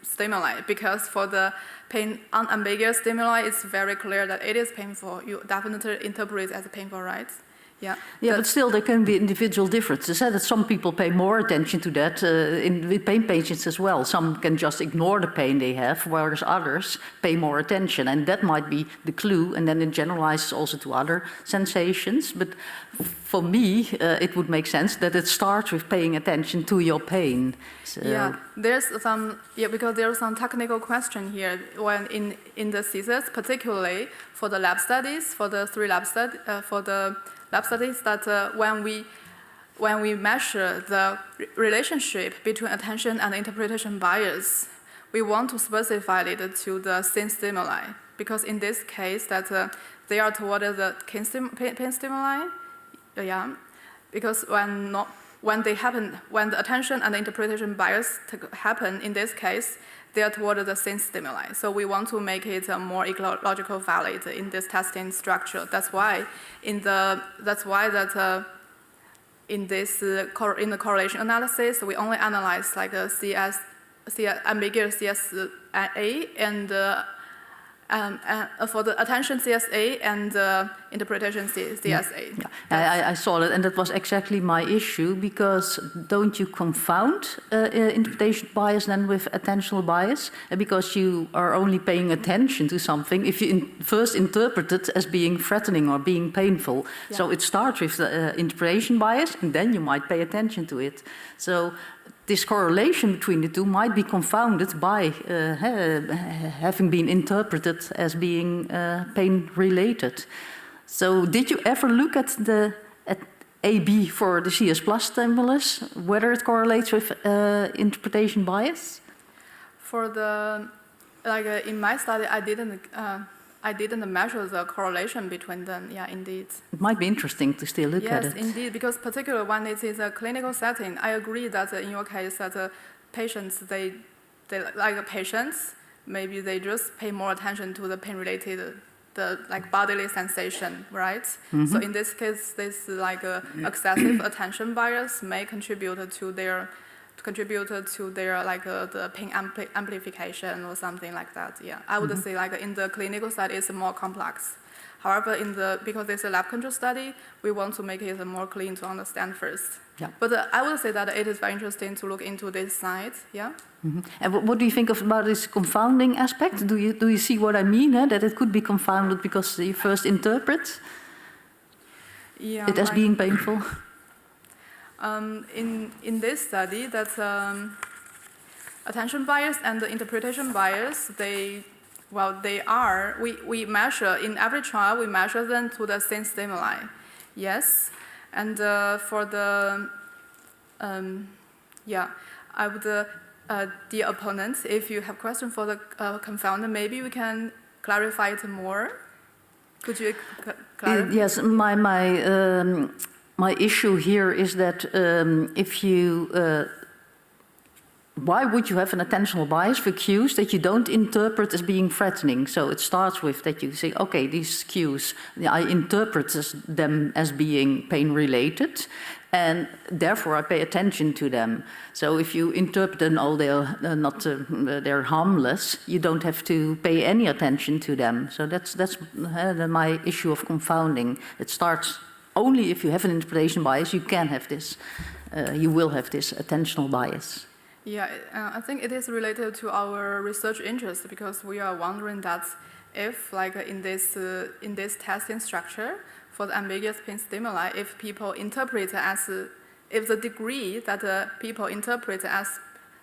stimuli, because for the pain unambiguous stimuli, it's very clear that it is painful. You definitely interpret it as painful, right? Yeah, Yeah, but still there can be individual differences. That some people pay more attention to that with pain patients as well. Some can just ignore the pain they have, whereas others pay more attention. And that might be the clue, and then it generalizes also to other sensations. But for me, it would make sense that it starts with paying attention to your pain. So yeah, there's some, because there's some technical question here when in the thesis, particularly for the lab studies, for the lab studies that when we measure the relationship between attention and interpretation bias, we want to specify it to the same stimuli, because in this case that they are toward the pain stimuli, because when the attention and the interpretation bias happen in this case, they are toward the same stimuli. So we want to make it more ecological valid in this testing structure. That's why in the correlation analysis, we only analyze like a ambiguous CSA and for the attention CSA and interpretation CSA. Yeah. I saw that, and that was exactly my issue, because don't you confound interpretation bias then with attentional bias? Because you are only paying attention to something if you first interpret it as being threatening or being painful. Yeah. So it starts with the interpretation bias, and then you might pay attention to it. So this correlation between the two might be confounded by having been interpreted as being pain-related. So did you ever look at AB for the CS plus stimulus, whether it correlates with interpretation bias? For the, in my study, I didn't measure the correlation between them, yeah, indeed. It might be interesting to still look at it. Yes, indeed, because particularly when it is a clinical setting, I agree that in your case that patients, they like patients, maybe they just pay more attention to the pain-related, bodily sensation, right? Mm-hmm. So in this case, this excessive attention bias may contribute to their the pain amplification or something like that. Yeah, I would say in the clinical study it's more complex. However, because it's a lab control study, we want to make it more clean to understand first. Yeah. But I would say that it is very interesting to look into this side. Yeah. Mm-hmm. And what do you think about this confounding aspect? Do you see what I mean? That it could be confounded because you first interpret it as being painful. In this study, that attention bias and the interpretation bias, we measure, in every trial, we measure them to the same stimuli. Yes. And for the, I would, dear opponents, if you have questions for the confounder, maybe we can clarify it more. Could you clarify? Yes, my issue here is that if you, why would you have an attentional bias for cues that you don't interpret as being threatening? So it starts with that you say, okay, these cues, I interpret them as being pain-related, and therefore I pay attention to them. So if you interpret them, they're harmless, you don't have to pay any attention to them. So that's my issue of confounding. It starts only if you have an interpretation bias, you can have this, you will have this attentional bias. Yeah, I think it is related to our research interest, because we are wondering that if, in this testing structure for the ambiguous pain stimuli, if people interpret if the degree that people interpret as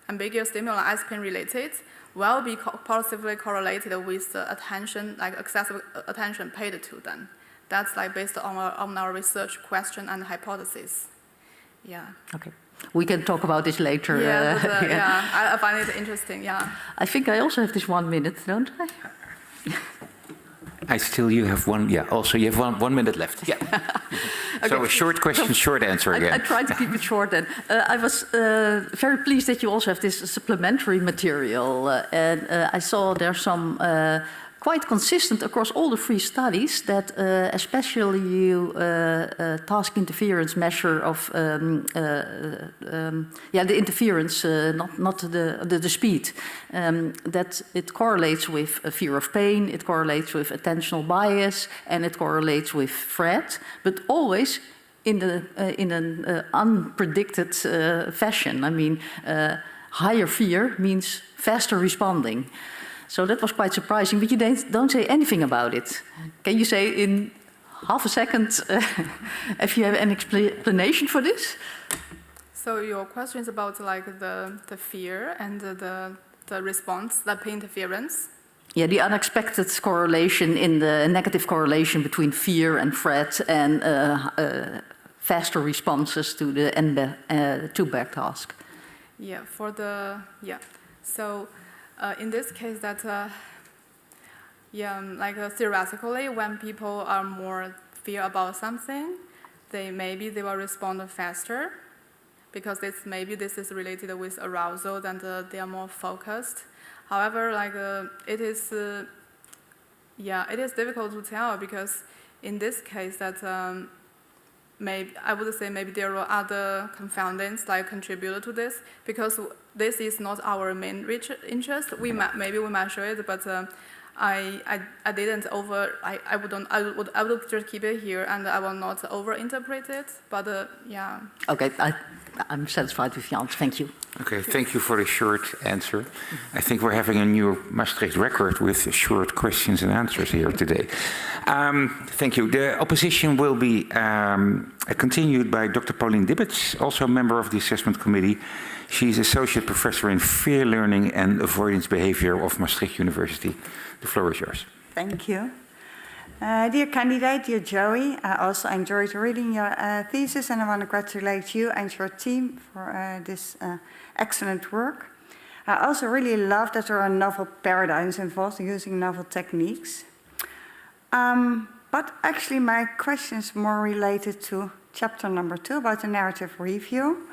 ambiguous stimuli as pain-related will be positively correlated with the attention, excessive attention paid to them. That's based on our research question and hypothesis. Yeah. Okay. We can talk about this later. Yeah, I find it interesting, yeah. I think I also have this 1 minute, don't I? You have one, also you have one minute left. Yeah. Okay. So a short question, short answer again. I try to keep it short then. I was very pleased that you also have this supplementary material. And I saw there's some quite consistent across all the 3 studies that especially you task interference measure of the interference, not the speed, that it correlates with a fear of pain, it correlates with attentional bias, and it correlates with threat, but always in an unpredicted fashion. I mean, higher fear means faster responding. So that was quite surprising, but you don't say anything about it. Can you say in half a second if you have an explanation for this? So your question is about like the fear and the response, the pain interference? Yeah, the unexpected correlation in the negative correlation between fear and threat and faster responses to the two-back task. Yeah, So in this case, that theoretically, when people are more fear about something, maybe they will respond faster, because maybe this is related with arousal, and they are more focused. However, it is difficult to tell, because in this case that I would say maybe there are other confoundings contributed to this, because this is not our main interest. Maybe we might show it, but I didn't I would just keep it here, and I will not over-interpret it. But yeah. Okay, I'm satisfied with the answer. Thank you. Okay, thank you for the short answer. I think we're having a new Maastricht record with short questions and answers here today. Thank you. The opposition will be continued by Dr. Pauline Dibbets, also a member of the assessment committee. She's associate professor in fear learning and avoidance behavior of Maastricht University. The floor is yours. Thank you. Dear candidate, dear Joey, I also enjoyed reading your thesis, and I want to congratulate you and your team for this excellent work. I also really love that there are novel paradigms involved using novel techniques. But actually my question is more related to chapter number 2 about the narrative review.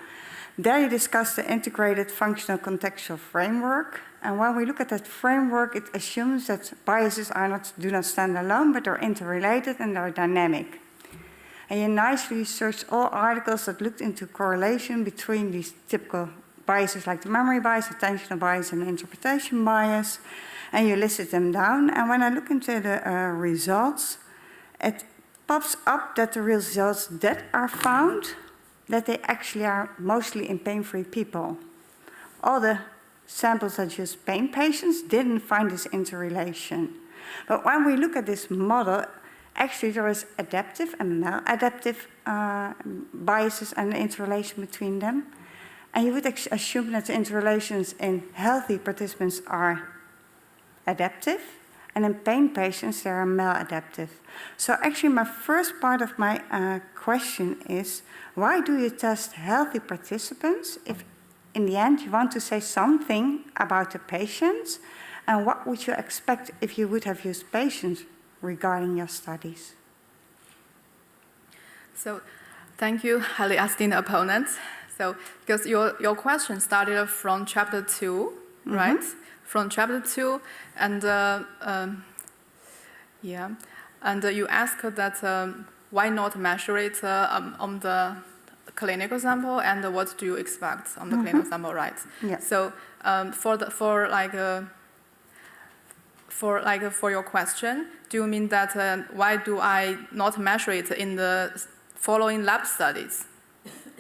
There you discuss the integrated functional contextual framework. And when we look at that framework, it assumes that biases do not stand alone, but they're interrelated and they're dynamic. And you nicely searched all articles that looked into correlation between these typical biases like the memory bias, attentional bias, and interpretation bias. And you listed them down. And when I look into the results, it pops up that the results that are found, that they actually are mostly in pain-free people. All the samples that used pain patients didn't find this interrelation. But when we look at this model, actually there is adaptive and maladaptive biases and the interrelation between them. And you would assume that the interrelations in healthy participants are adaptive, and in pain patients they are maladaptive. So actually my first part of my question is, why do you test healthy participants if in the end you want to say something about the patients? And what would you expect if you would have used patients regarding your studies? So thank you, highly esteemed opponent. So because your question started from chapter 2, right? From chapter 2, and and you asked that why not measure it on the clinical sample, and what do you expect on the clinical sample, right? Yeah. So for your question, do you mean that why do I not measure it in the following lab studies?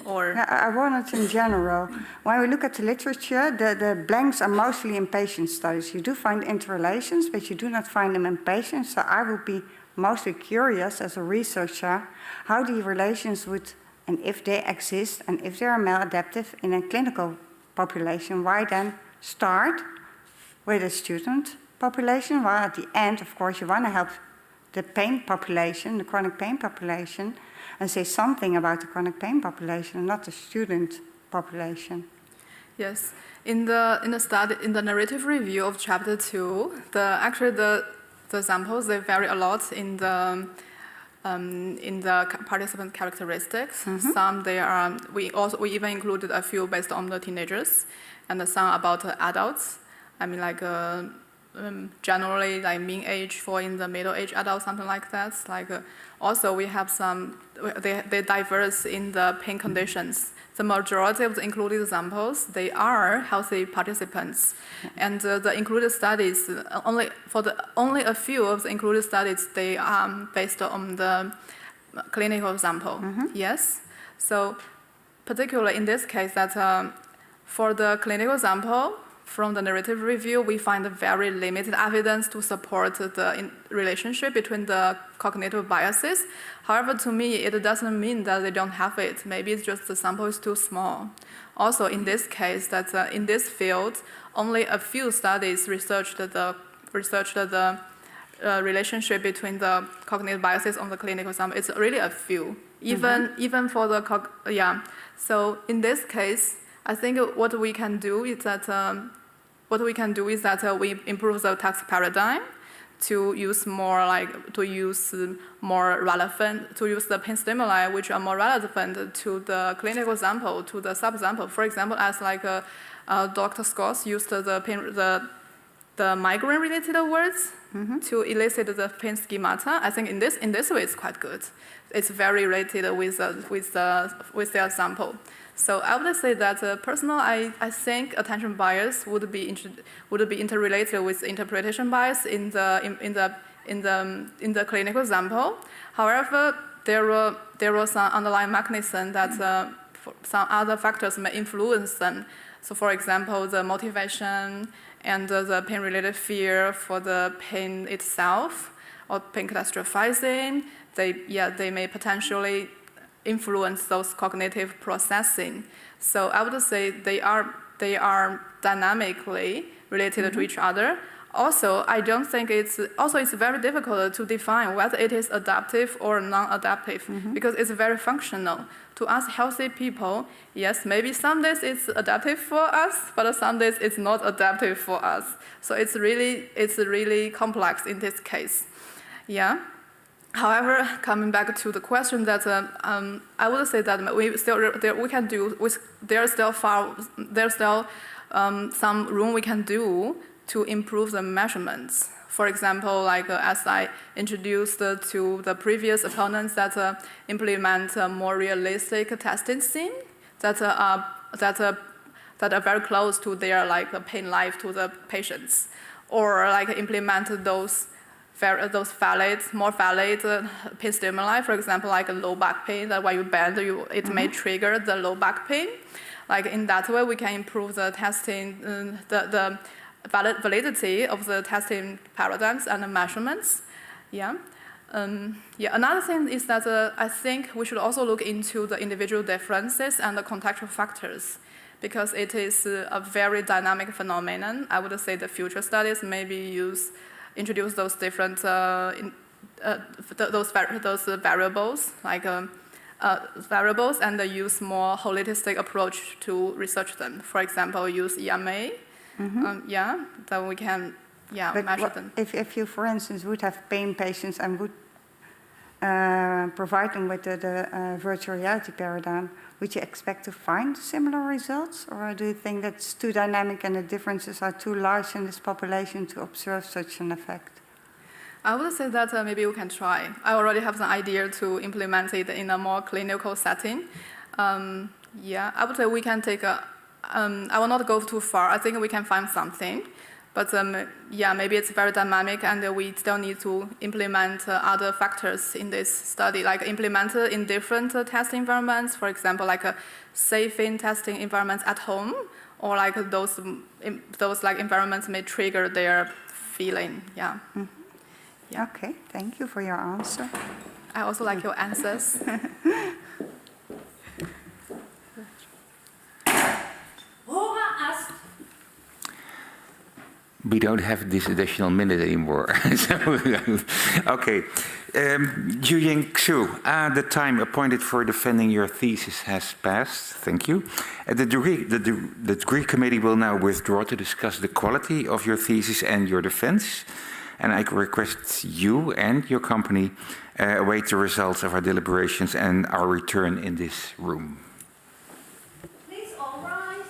Or I want it in general. When we look at the literature, the blanks are mostly in patient studies. You do find interrelations, but you do not find them in patients. So I would be mostly curious as a researcher how the relations would, and if they exist, and if they are maladaptive in a clinical population, why then start with a student population, while at the end, of course, you want to help the pain population, the chronic pain population, and say something about the chronic pain population, not the student population. Yes, in the study, in the narrative review of chapter 2, the samples they vary a lot in the participant characteristics. Some we even included a few based on the teenagers, and some about adults. I mean generally like mean age for in the middle-aged adult, something like that. Like also we have some, they diverse in the pain conditions. The majority of the included examples, they are healthy participants. And the included studies, only a few of the included studies, they are based on the clinical example. Yes. So particularly in this case, that for the clinical example, from the narrative review, we find very limited evidence to support the relationship between the cognitive biases. However, to me, it doesn't mean that they don't have it. Maybe it's just the sample is too small. Also, in this case, that in this field, only a few studies researched the relationship between the cognitive biases on the clinical sample. It's really a few, even for the So in this case, I think what we can do is that we improve the task paradigm to use the pain stimuli which are more relevant to the clinical example, to the subsample. For example, as Dr. Scott used the migraine-related words to elicit the pain schemata. I think in this way it's quite good. It's very related with the example. So I would say that personally, I think attention bias would be interrelated with interpretation bias in the clinical example. However, there were some underlying mechanisms that some other factors may influence them. So, for example, the motivation and the pain-related fear for the pain itself, or pain catastrophizing, they may potentially influence those cognitive processing. So I would say they are dynamically related to each other. Also, I don't think it's very difficult to define whether it is adaptive or non-adaptive because it's very functional. To us healthy people, yes, maybe some days it's adaptive for us, but some days it's not adaptive for us. So it's really complex in this case. Yeah. However, coming back to the question that I would say that there's still some room we can do to improve the measurements. For example, as I introduced to the previous opponents, that implement a more realistic testing scene that are very close to their pain life to the patients, or implement those more valid pain stimuli, for example, like a low back pain, that when you bend, it may trigger the low back pain. In that way, we can improve the testing, the validity of the testing paradigms and the measurements. Yeah. Another thing is that I think we should also look into the individual differences and the contextual factors, because it is a very dynamic phenomenon. I would say the future studies maybe introduce those different those variables, variables, and use more holistic approach to research them. For example, use EMA. Then we can measure them. If you, for instance, would have pain patients and would provide them with the virtual reality paradigm, would you expect to find similar results? Or do you think that's too dynamic and the differences are too large in this population to observe such an effect? I would say that maybe we can try. I already have an idea to implement it in a more clinical setting. I would say we can take I will not go too far. I think we can find something. But maybe it's very dynamic, and we still need to implement other factors in this study, implement it in different testing environments, for example, safe in testing environments at home, or those environments may trigger their feeling. Yeah. Okay, thank you for your answer. I also like your answers. We don't have this additional minute anymore. Okay. Jiaojing Xu, the time appointed for defending your thesis has passed. Thank you. The degree committee will now withdraw to discuss the quality of your thesis and your defense. And I request you and your company await the results of our deliberations and our return in this room. Please all rise.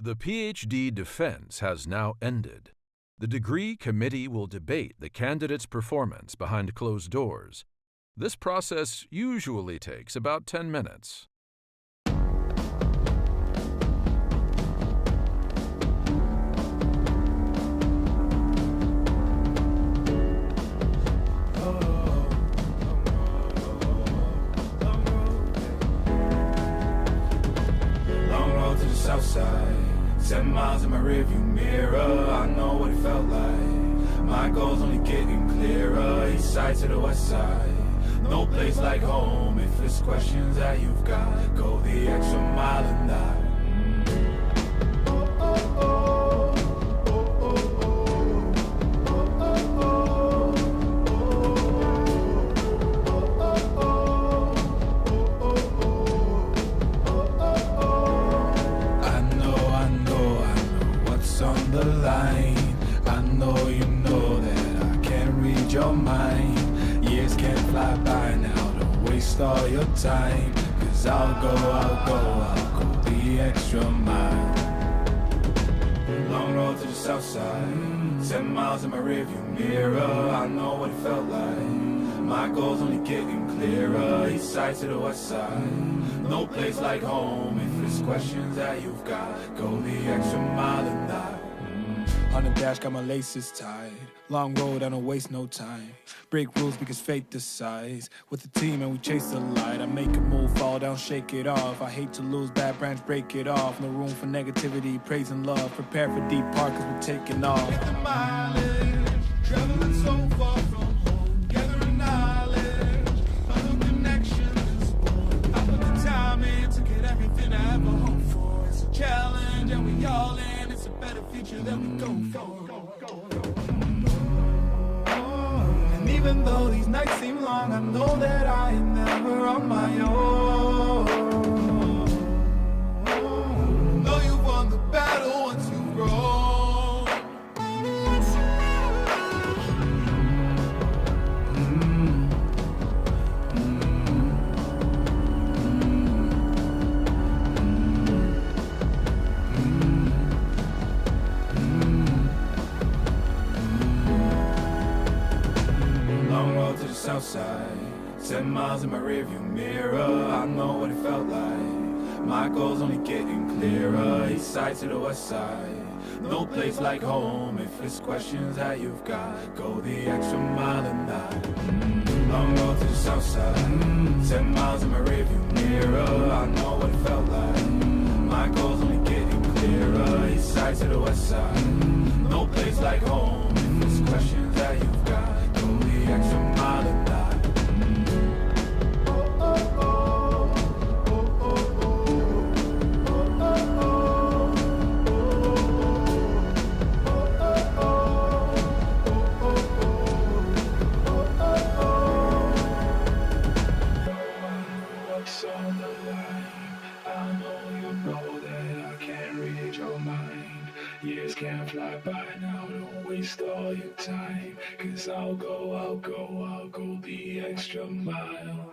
The PhD defense has now ended. The degree committee will debate the candidate's performance behind closed doors. This process usually takes about 10 minutes. Southside, 10 miles in my rearview mirror. I know what it felt like. My goals only getting clearer. East side to the west side. No place like home. If it's questions that you've got, go the extra mile and die. I know you know that I can't read your mind. Years can't fly by now, don't waste all your time. Cause I'll go the extra mile. Long road to the south side, 10 miles in my rearview mirror. I know what it felt like. My goals only getting clearer. East side to the west side. No place like home. If it's questions that you've got, go the extra mile and die. On the dash, got my laces tied. Long road, I don't waste no time. Break rules because fate decides. With the team and we chase the light. I make a move, fall down, shake it off. I hate to lose, bad branch, break it off. No room for negativity, praise and love. Prepare for deep part cause we're taking off. Take the mileage, traveling so far from home. Gathering knowledge, other connections. I put the time in to get everything I ever hoped for. It's a challenge and we all in. It's a better future that we go for. And even though these nights seem long, I know that I am never on my own. Know you've won the battle once you've grown. Southside, 10 miles in my rearview mirror. I know what it felt like. My goals only getting clearer. East side to the west side. No place like home. If it's questions that you've got, go the extra mile and die. Long road to the south side, 10 miles in my rearview mirror. I know what it felt like. My goals only getting clearer. East side to the west side. No place like home. If it's questions that you've got, go the extra mile and die. Years can't fly by now, don't waste all your time. Cause I'll go the extra mile.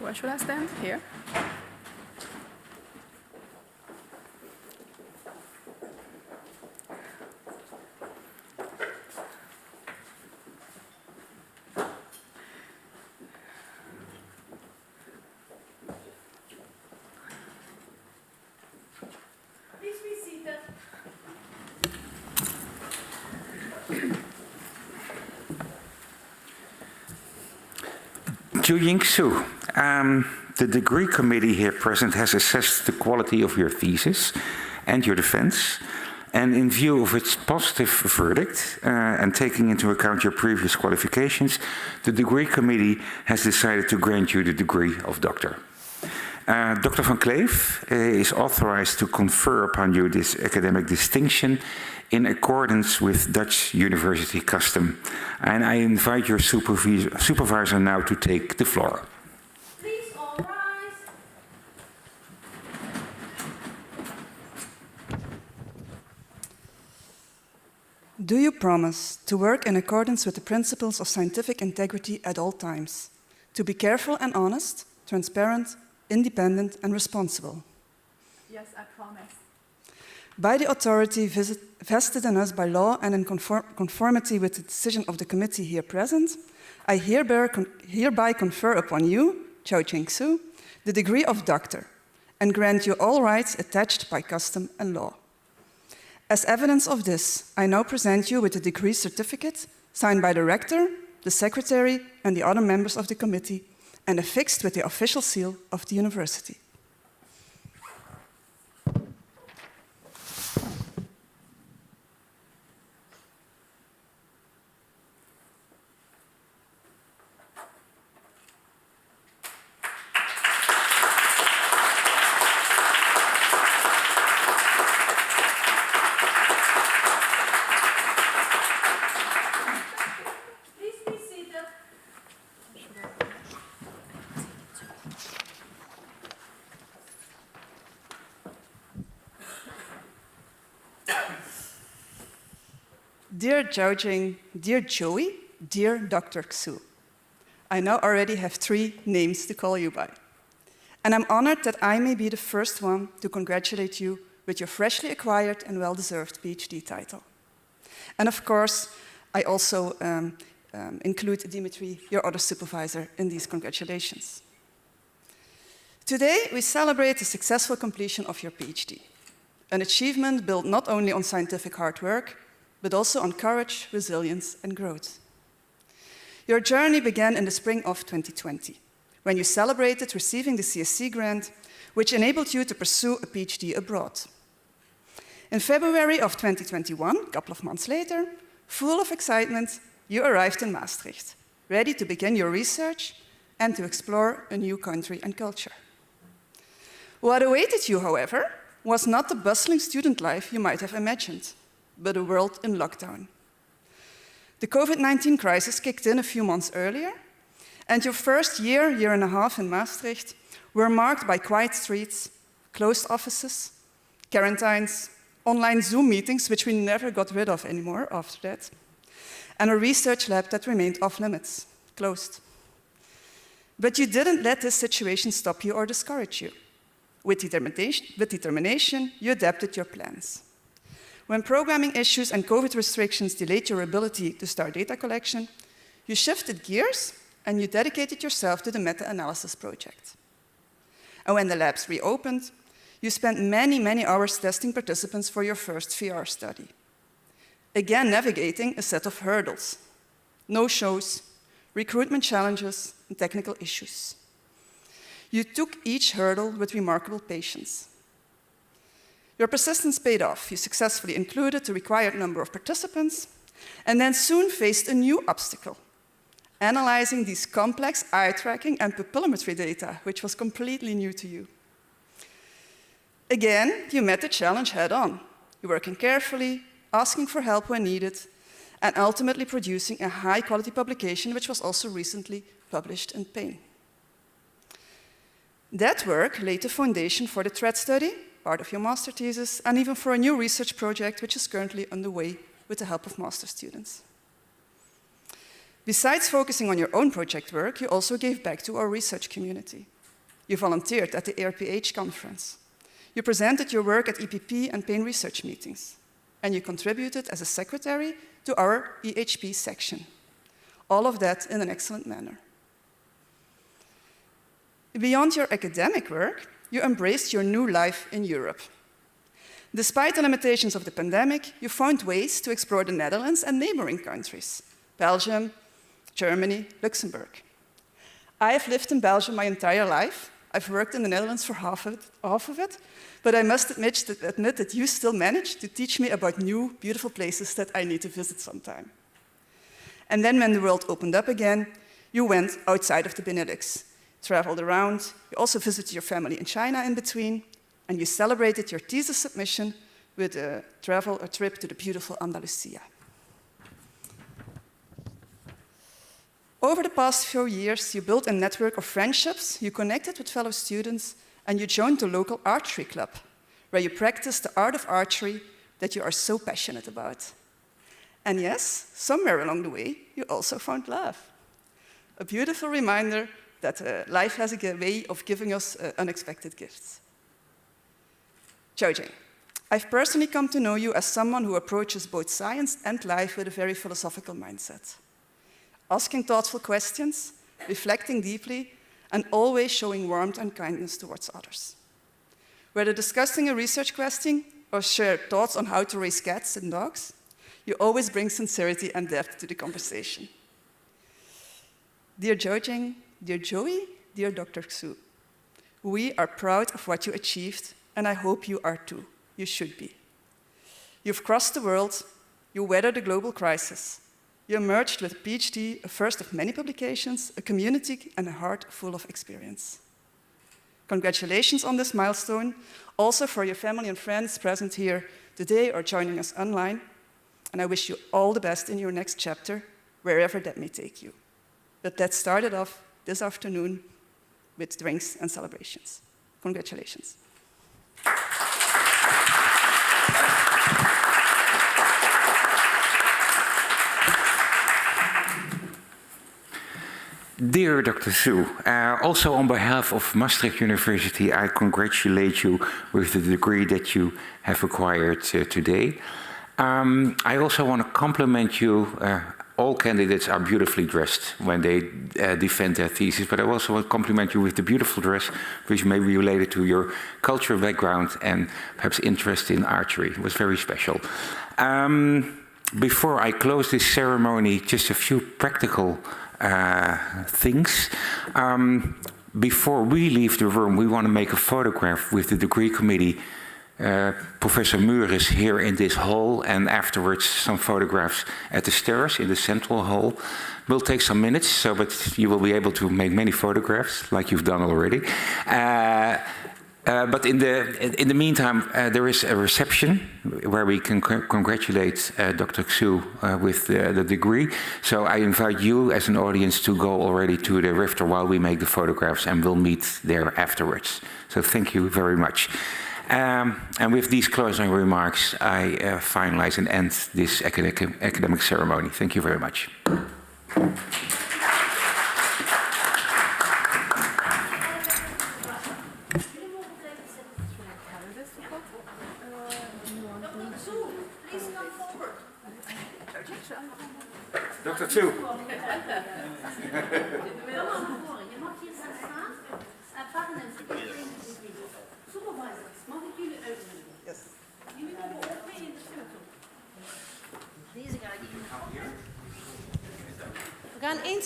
Where should I stand? Here? Please be seated. Jiaojing Xu, the degree committee here present has assessed the quality of your thesis and your defense, and in view of its positive verdict and taking into account your previous qualifications, the degree committee has decided to grant you the degree of doctor. Dr. van Kleef is authorized to confer upon you this academic distinction in accordance with Dutch university custom. And I invite your supervisor now to take the floor. Please all rise. Do you promise to work in accordance with the principles of scientific integrity at all times, to be careful and honest, transparent, independent and responsible? Yes, I promise. By the authority vested in us by law and in conformity with the decision of the committee here present, I hereby confer upon you, Jiaojing Xu, the degree of doctor, and grant you all rights attached by custom and law. As evidence of this, I now present you with the degree certificate signed by the rector, the secretary, and the other members of the committee, and affixed with the official seal of the university. Please be seated. Dear Jiaojing, dear Joey, dear Dr. Xu, I now already have 3 names to call you by. And I'm honored that I may be the first one to congratulate you with your freshly acquired and well-deserved PhD title. And of course, I also include Dimitri, your other supervisor, in these congratulations. Today, we celebrate the successful completion of your PhD, an achievement built not only on scientific hard work, but also on courage, resilience, and growth. Your journey began in the spring of 2020, when you celebrated receiving the CSC grant, which enabled you to pursue a PhD abroad. In February of 2021, a couple of months later, full of excitement, you arrived in Maastricht, ready to begin your research and to explore a new country and culture. What awaited you, however, was not the bustling student life you might have imagined, but a world in lockdown. The COVID-19 crisis kicked in a few months earlier, and your first year and a half in Maastricht were marked by quiet streets, closed offices, quarantines, online Zoom meetings, which we never got rid of anymore after that, and a research lab that remained off limits, closed. But you didn't let this situation stop you or discourage you. With determination, you adapted your plans. When programming issues and COVID restrictions delayed your ability to start data collection, you shifted gears and you dedicated yourself to the meta-analysis project. And when the labs reopened, you spent many hours testing participants for your first VR study. Again, navigating a set of hurdles, no-shows, recruitment challenges, and technical issues. You took each hurdle with remarkable patience. Your persistence paid off. You successfully included the required number of participants, and then soon faced a new obstacle, analyzing these complex eye tracking and pupillometry data, which was completely new to you. Again, you met the challenge head-on, working carefully, asking for help when needed, and ultimately producing a high-quality publication, which was also recently published in PAIN. That work laid the foundation for the threat study, part of your master thesis, and even for a new research project, which is currently underway with the help of master students. Besides focusing on your own project work, you also gave back to our research community, You volunteered at the ERPH conference. You presented your work at EPP and pain research meetings. And you contributed as a secretary to our EHP section. All of that in an excellent manner. Beyond your academic work, you embraced your new life in Europe. Despite the limitations of the pandemic, you found ways to explore the Netherlands and neighboring countries, Belgium, Germany, Luxembourg. I have lived in Belgium my entire life. I've worked in the Netherlands for half of it, but I must admit that you still managed to teach me about new, beautiful places that I need to visit sometime. And then when the world opened up again, you went outside of the Benelux, traveled around, you also visited your family in China in between, and you celebrated your thesis submission with a trip to the beautiful Andalusia. Over the past few years, you built a network of friendships, you connected with fellow students, and you joined the local archery club, where you practiced the art of archery that you are so passionate about. And yes, somewhere along the way, you also found love. A beautiful reminder that life has a way of giving us unexpected gifts. Jiaojing, I've personally come to know you as someone who approaches both science and life with a very philosophical mindset. Asking thoughtful questions, reflecting deeply, and always showing warmth and kindness towards others. Whether discussing a research question or share thoughts on how to raise cats and dogs, you always bring sincerity and depth to the conversation. Dear Jiaojing, dear Joey, dear Dr. Xu, we are proud of what you achieved, and I hope you are too. You should be. You've crossed the world, you weathered the global crisis. You emerged with a PhD, a first of many publications, a community, and a heart full of experience. Congratulations on this milestone, also for your family and friends present here today or joining us online. And I wish you all the best in your next chapter, wherever that may take you. But let's start it off this afternoon with drinks and celebrations. Congratulations. Dear Dr. Xu, also on behalf of Maastricht University, I congratulate you with the degree that you have acquired today. I also want to compliment you. All candidates are beautifully dressed when they defend their thesis, but I also want to compliment you with the beautiful dress, which may be related to your cultural background and perhaps interest in archery. It was very special. Before I close this ceremony, just a few practical things. Before we leave the room, we want to make a photograph with the degree committee. Professor Muur is here in this hall, and afterwards some photographs at the stairs in the central hall. Will take some minutes, but you will be able to make many photographs, like you've done already. But in the meantime, there is a reception where we can congratulate Dr. Xu with the degree. So I invite you as an audience to go already to the rifter while we make the photographs, and we'll meet there afterwards. So thank you very much. And with these closing remarks, I finalize and end this academic ceremony. Thank you very much. Dr. Xu. We gaan één